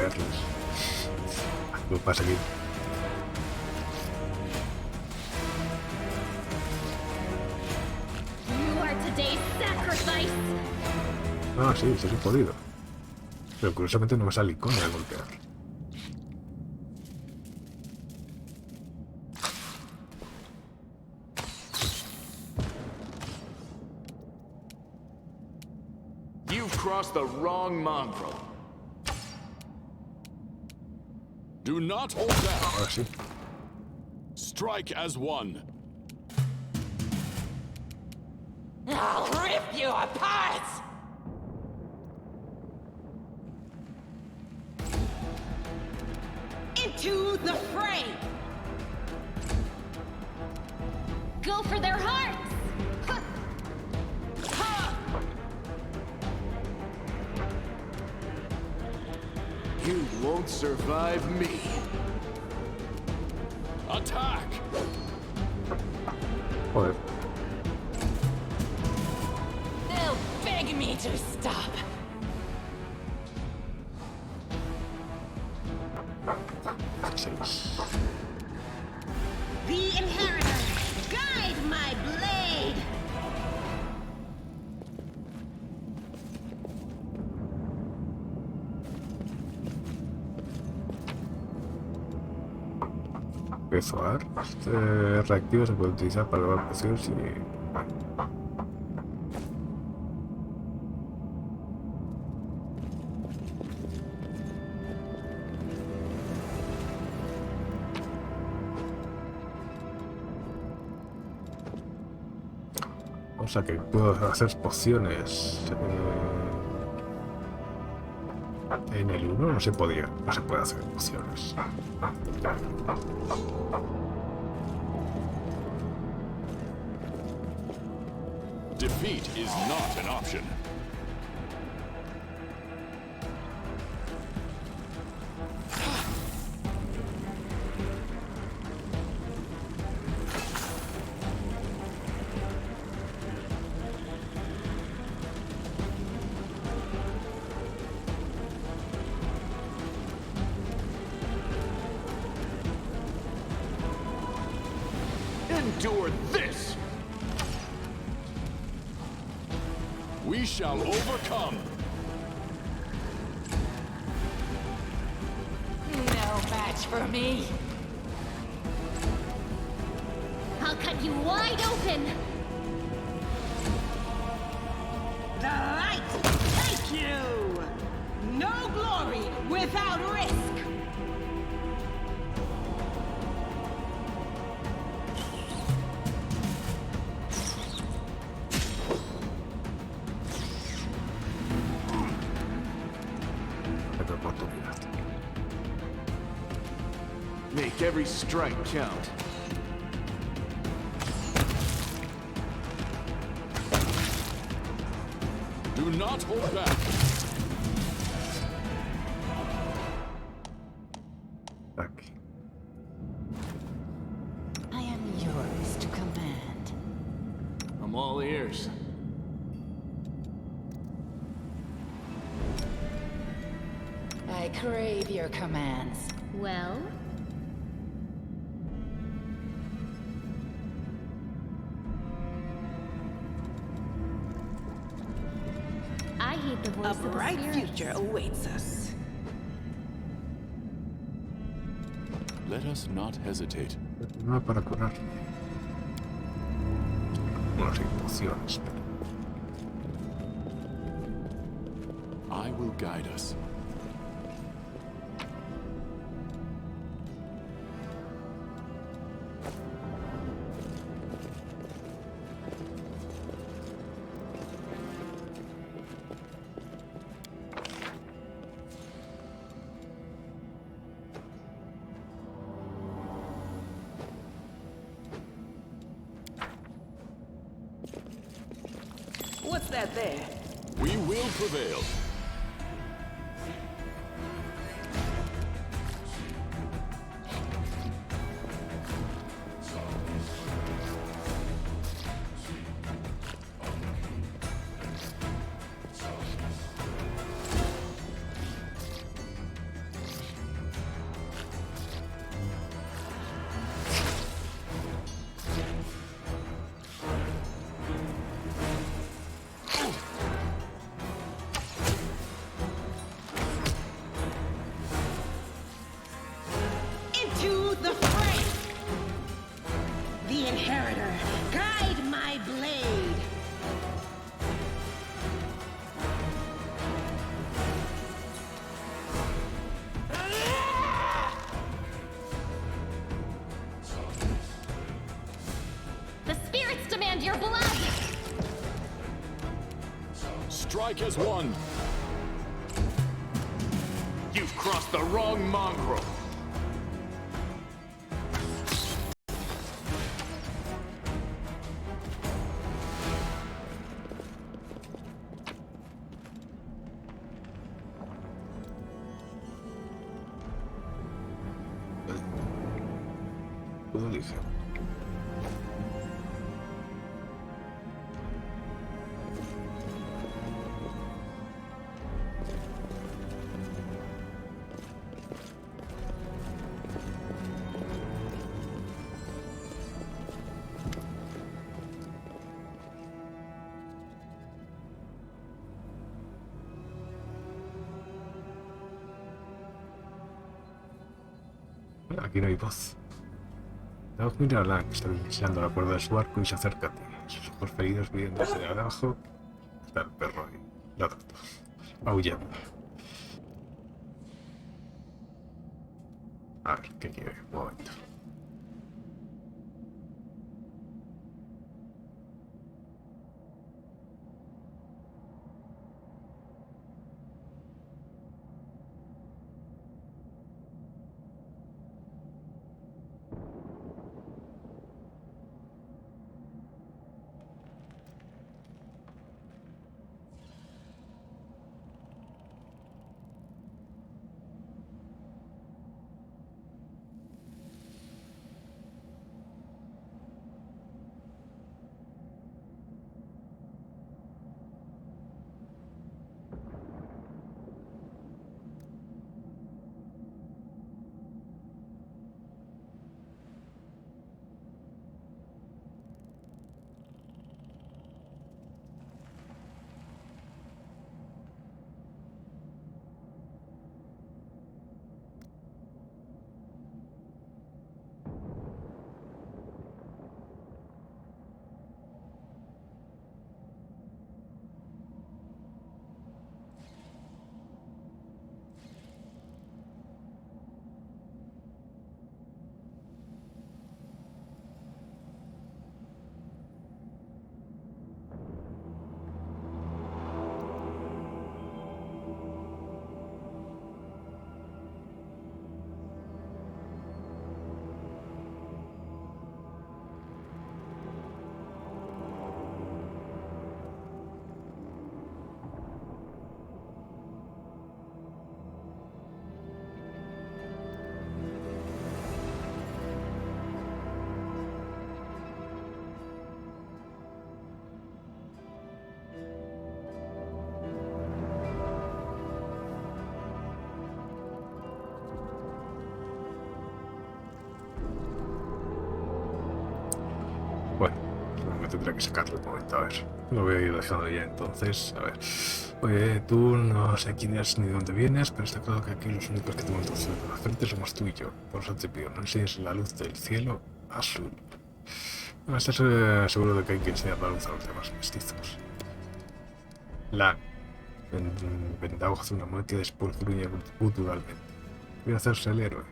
golpearles. ¿Qué pasa aquí? You are today's sacrifice. Ah, sí, sí he podido. Pero curiosamente no me sale icono de golpear. You've crossed the wrong mongrel. Do not hold back. Ahora sí. Strike as one. I'll rip you apart! Into the fray! Go for their hearts! You won't survive me. Attack! Joder. They'll beg me to stop. The Inheritor, guide my blade! Empezar. Este reactivo se puede utilizar para elevar pociones y... O sea que puedo hacer pociones. En el 1 no se podía, no se puede hacer pociones. Defeat is not an option. Endure this! We shall overcome. No match for me. I'll cut you wide open! The light, take you! No glory without risk! Make every strike count. Do not hold back. Aquí. I am yours to command. I'm all ears. I crave your commands. Well? I hate the voice A of the bright spirit. future awaits us. Let us not hesitate. No para curar. Bueno, sí, pociones. I will guide us. What's that there? We will prevail. find your blood! Strike as one! You've crossed the wrong mongrel. Puedo elegir. Aquí no hay voz. Damos mira a Lan, que está vigilando la cuerda de su arco y se acerca a ti. Sus ojos feridos vienen desde abajo. Está el perro ahí, ladrando, aullando. A ver, ¿qué quiere? Un momento. Bueno, me tendré que sacarlo un momento, a ver. Lo voy a ir dejando ya entonces, a ver. Oye, tú no sé quién eres ni de dónde vienes, pero está claro que aquí los únicos que tenemos luz en la frente somos tú y yo. Por eso te pido, no enseñes la luz del cielo azul. No estás seguro de que hay que enseñar la luz a los demás mestizos. Lan, Vendago hace una mueca y después gruñe guturalmente. Voy a hacerse el héroe.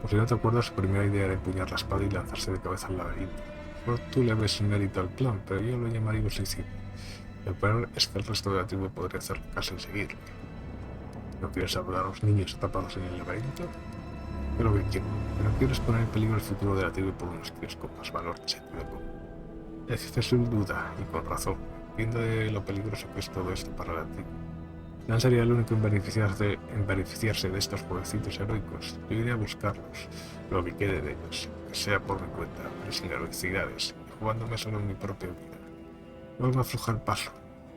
Por si no te acuerdas, su primera idea era empuñar la espada y lanzarse de cabeza al laberinto. Por tú le ves mérito al plan, pero yo lo llamaría un suicidio. Lo peor es que el resto de la tribu podría hacer caso en seguirle. ¿No quieres salvar a los niños atrapados en el laberinto? Yo lo que quiero, pero no quieres poner en peligro el futuro de la tribu por unos críos con más valor que sentido común. Existe sin duda, y con razón, viendo de lo peligroso que es todo esto para la tribu. Dan sería el único en beneficiarse de estos jovencitos heroicos. Yo iré a buscarlos, lo que quede de ellos, que sea por mi cuenta, pero sin heroicidades, y jugándome solo en mi propia vida. Luego me afloja el paso.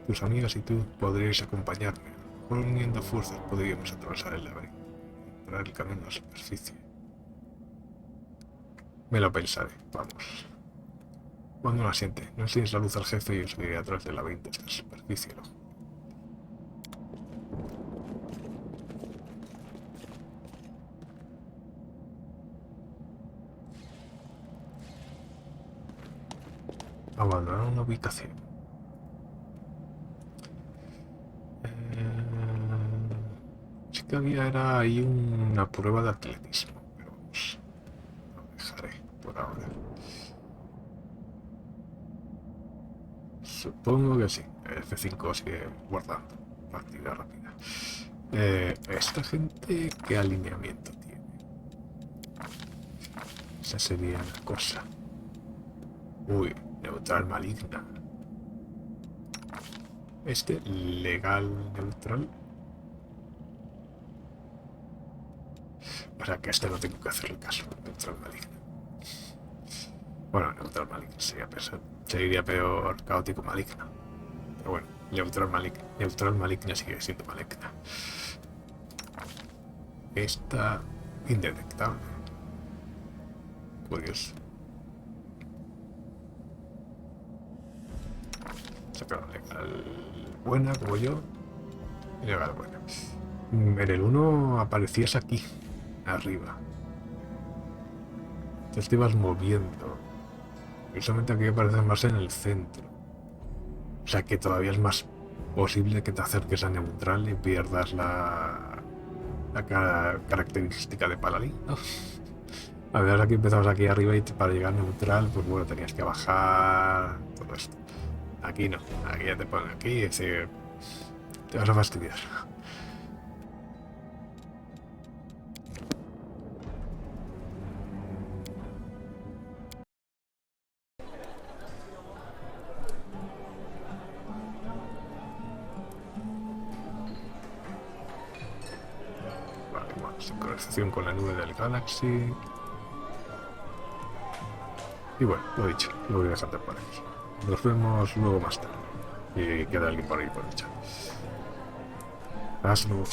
Tus amigas y tú podríais acompañarme. Por uniendo fuerzas podríamos atravesar el laberinto, encontrar el camino a la superficie. Me lo pensaré, vamos. Cuando lo asiente, no enseñes la luz al jefe y os iré atrás del laberinto hasta la superficie, ¿no? Abandonar una ubicación. Sí que era ahí una prueba de atletismo, pero vamos, lo dejaré por ahora. Supongo que sí. F5 sigue guardando. Partida rápida. Esta gente, ¿qué alineamiento tiene? Esa sería la cosa. Uy, neutral maligna. Este, legal neutral. O sea que a este no tengo que hacerle caso. Neutral maligna. Bueno, neutral maligna sería peor caótico maligna. Pero bueno, neutral maligna sigue siendo maligna. Esta indetectable. Curioso. Sacaron legal buena como yo. Legal buena. En el 1 aparecías aquí, arriba. Entonces te ibas moviendo. Precisamente aquí apareces más en el centro. O sea que todavía es más posible que te acerques a neutral y pierdas la característica de paladín, ¿no? A ver, aquí empezamos aquí arriba y para llegar a neutral, pues bueno, tenías que bajar todo esto. Aquí no, aquí ya te ponen aquí y decir, te vas a fastidiar. Vale, bueno, sincronización con la nube del Galaxy. Y bueno, lo dicho, lo voy a dejar por aquí. Nos vemos luego más tarde. Y queda alguien por ahí por el chat. Hasta luego.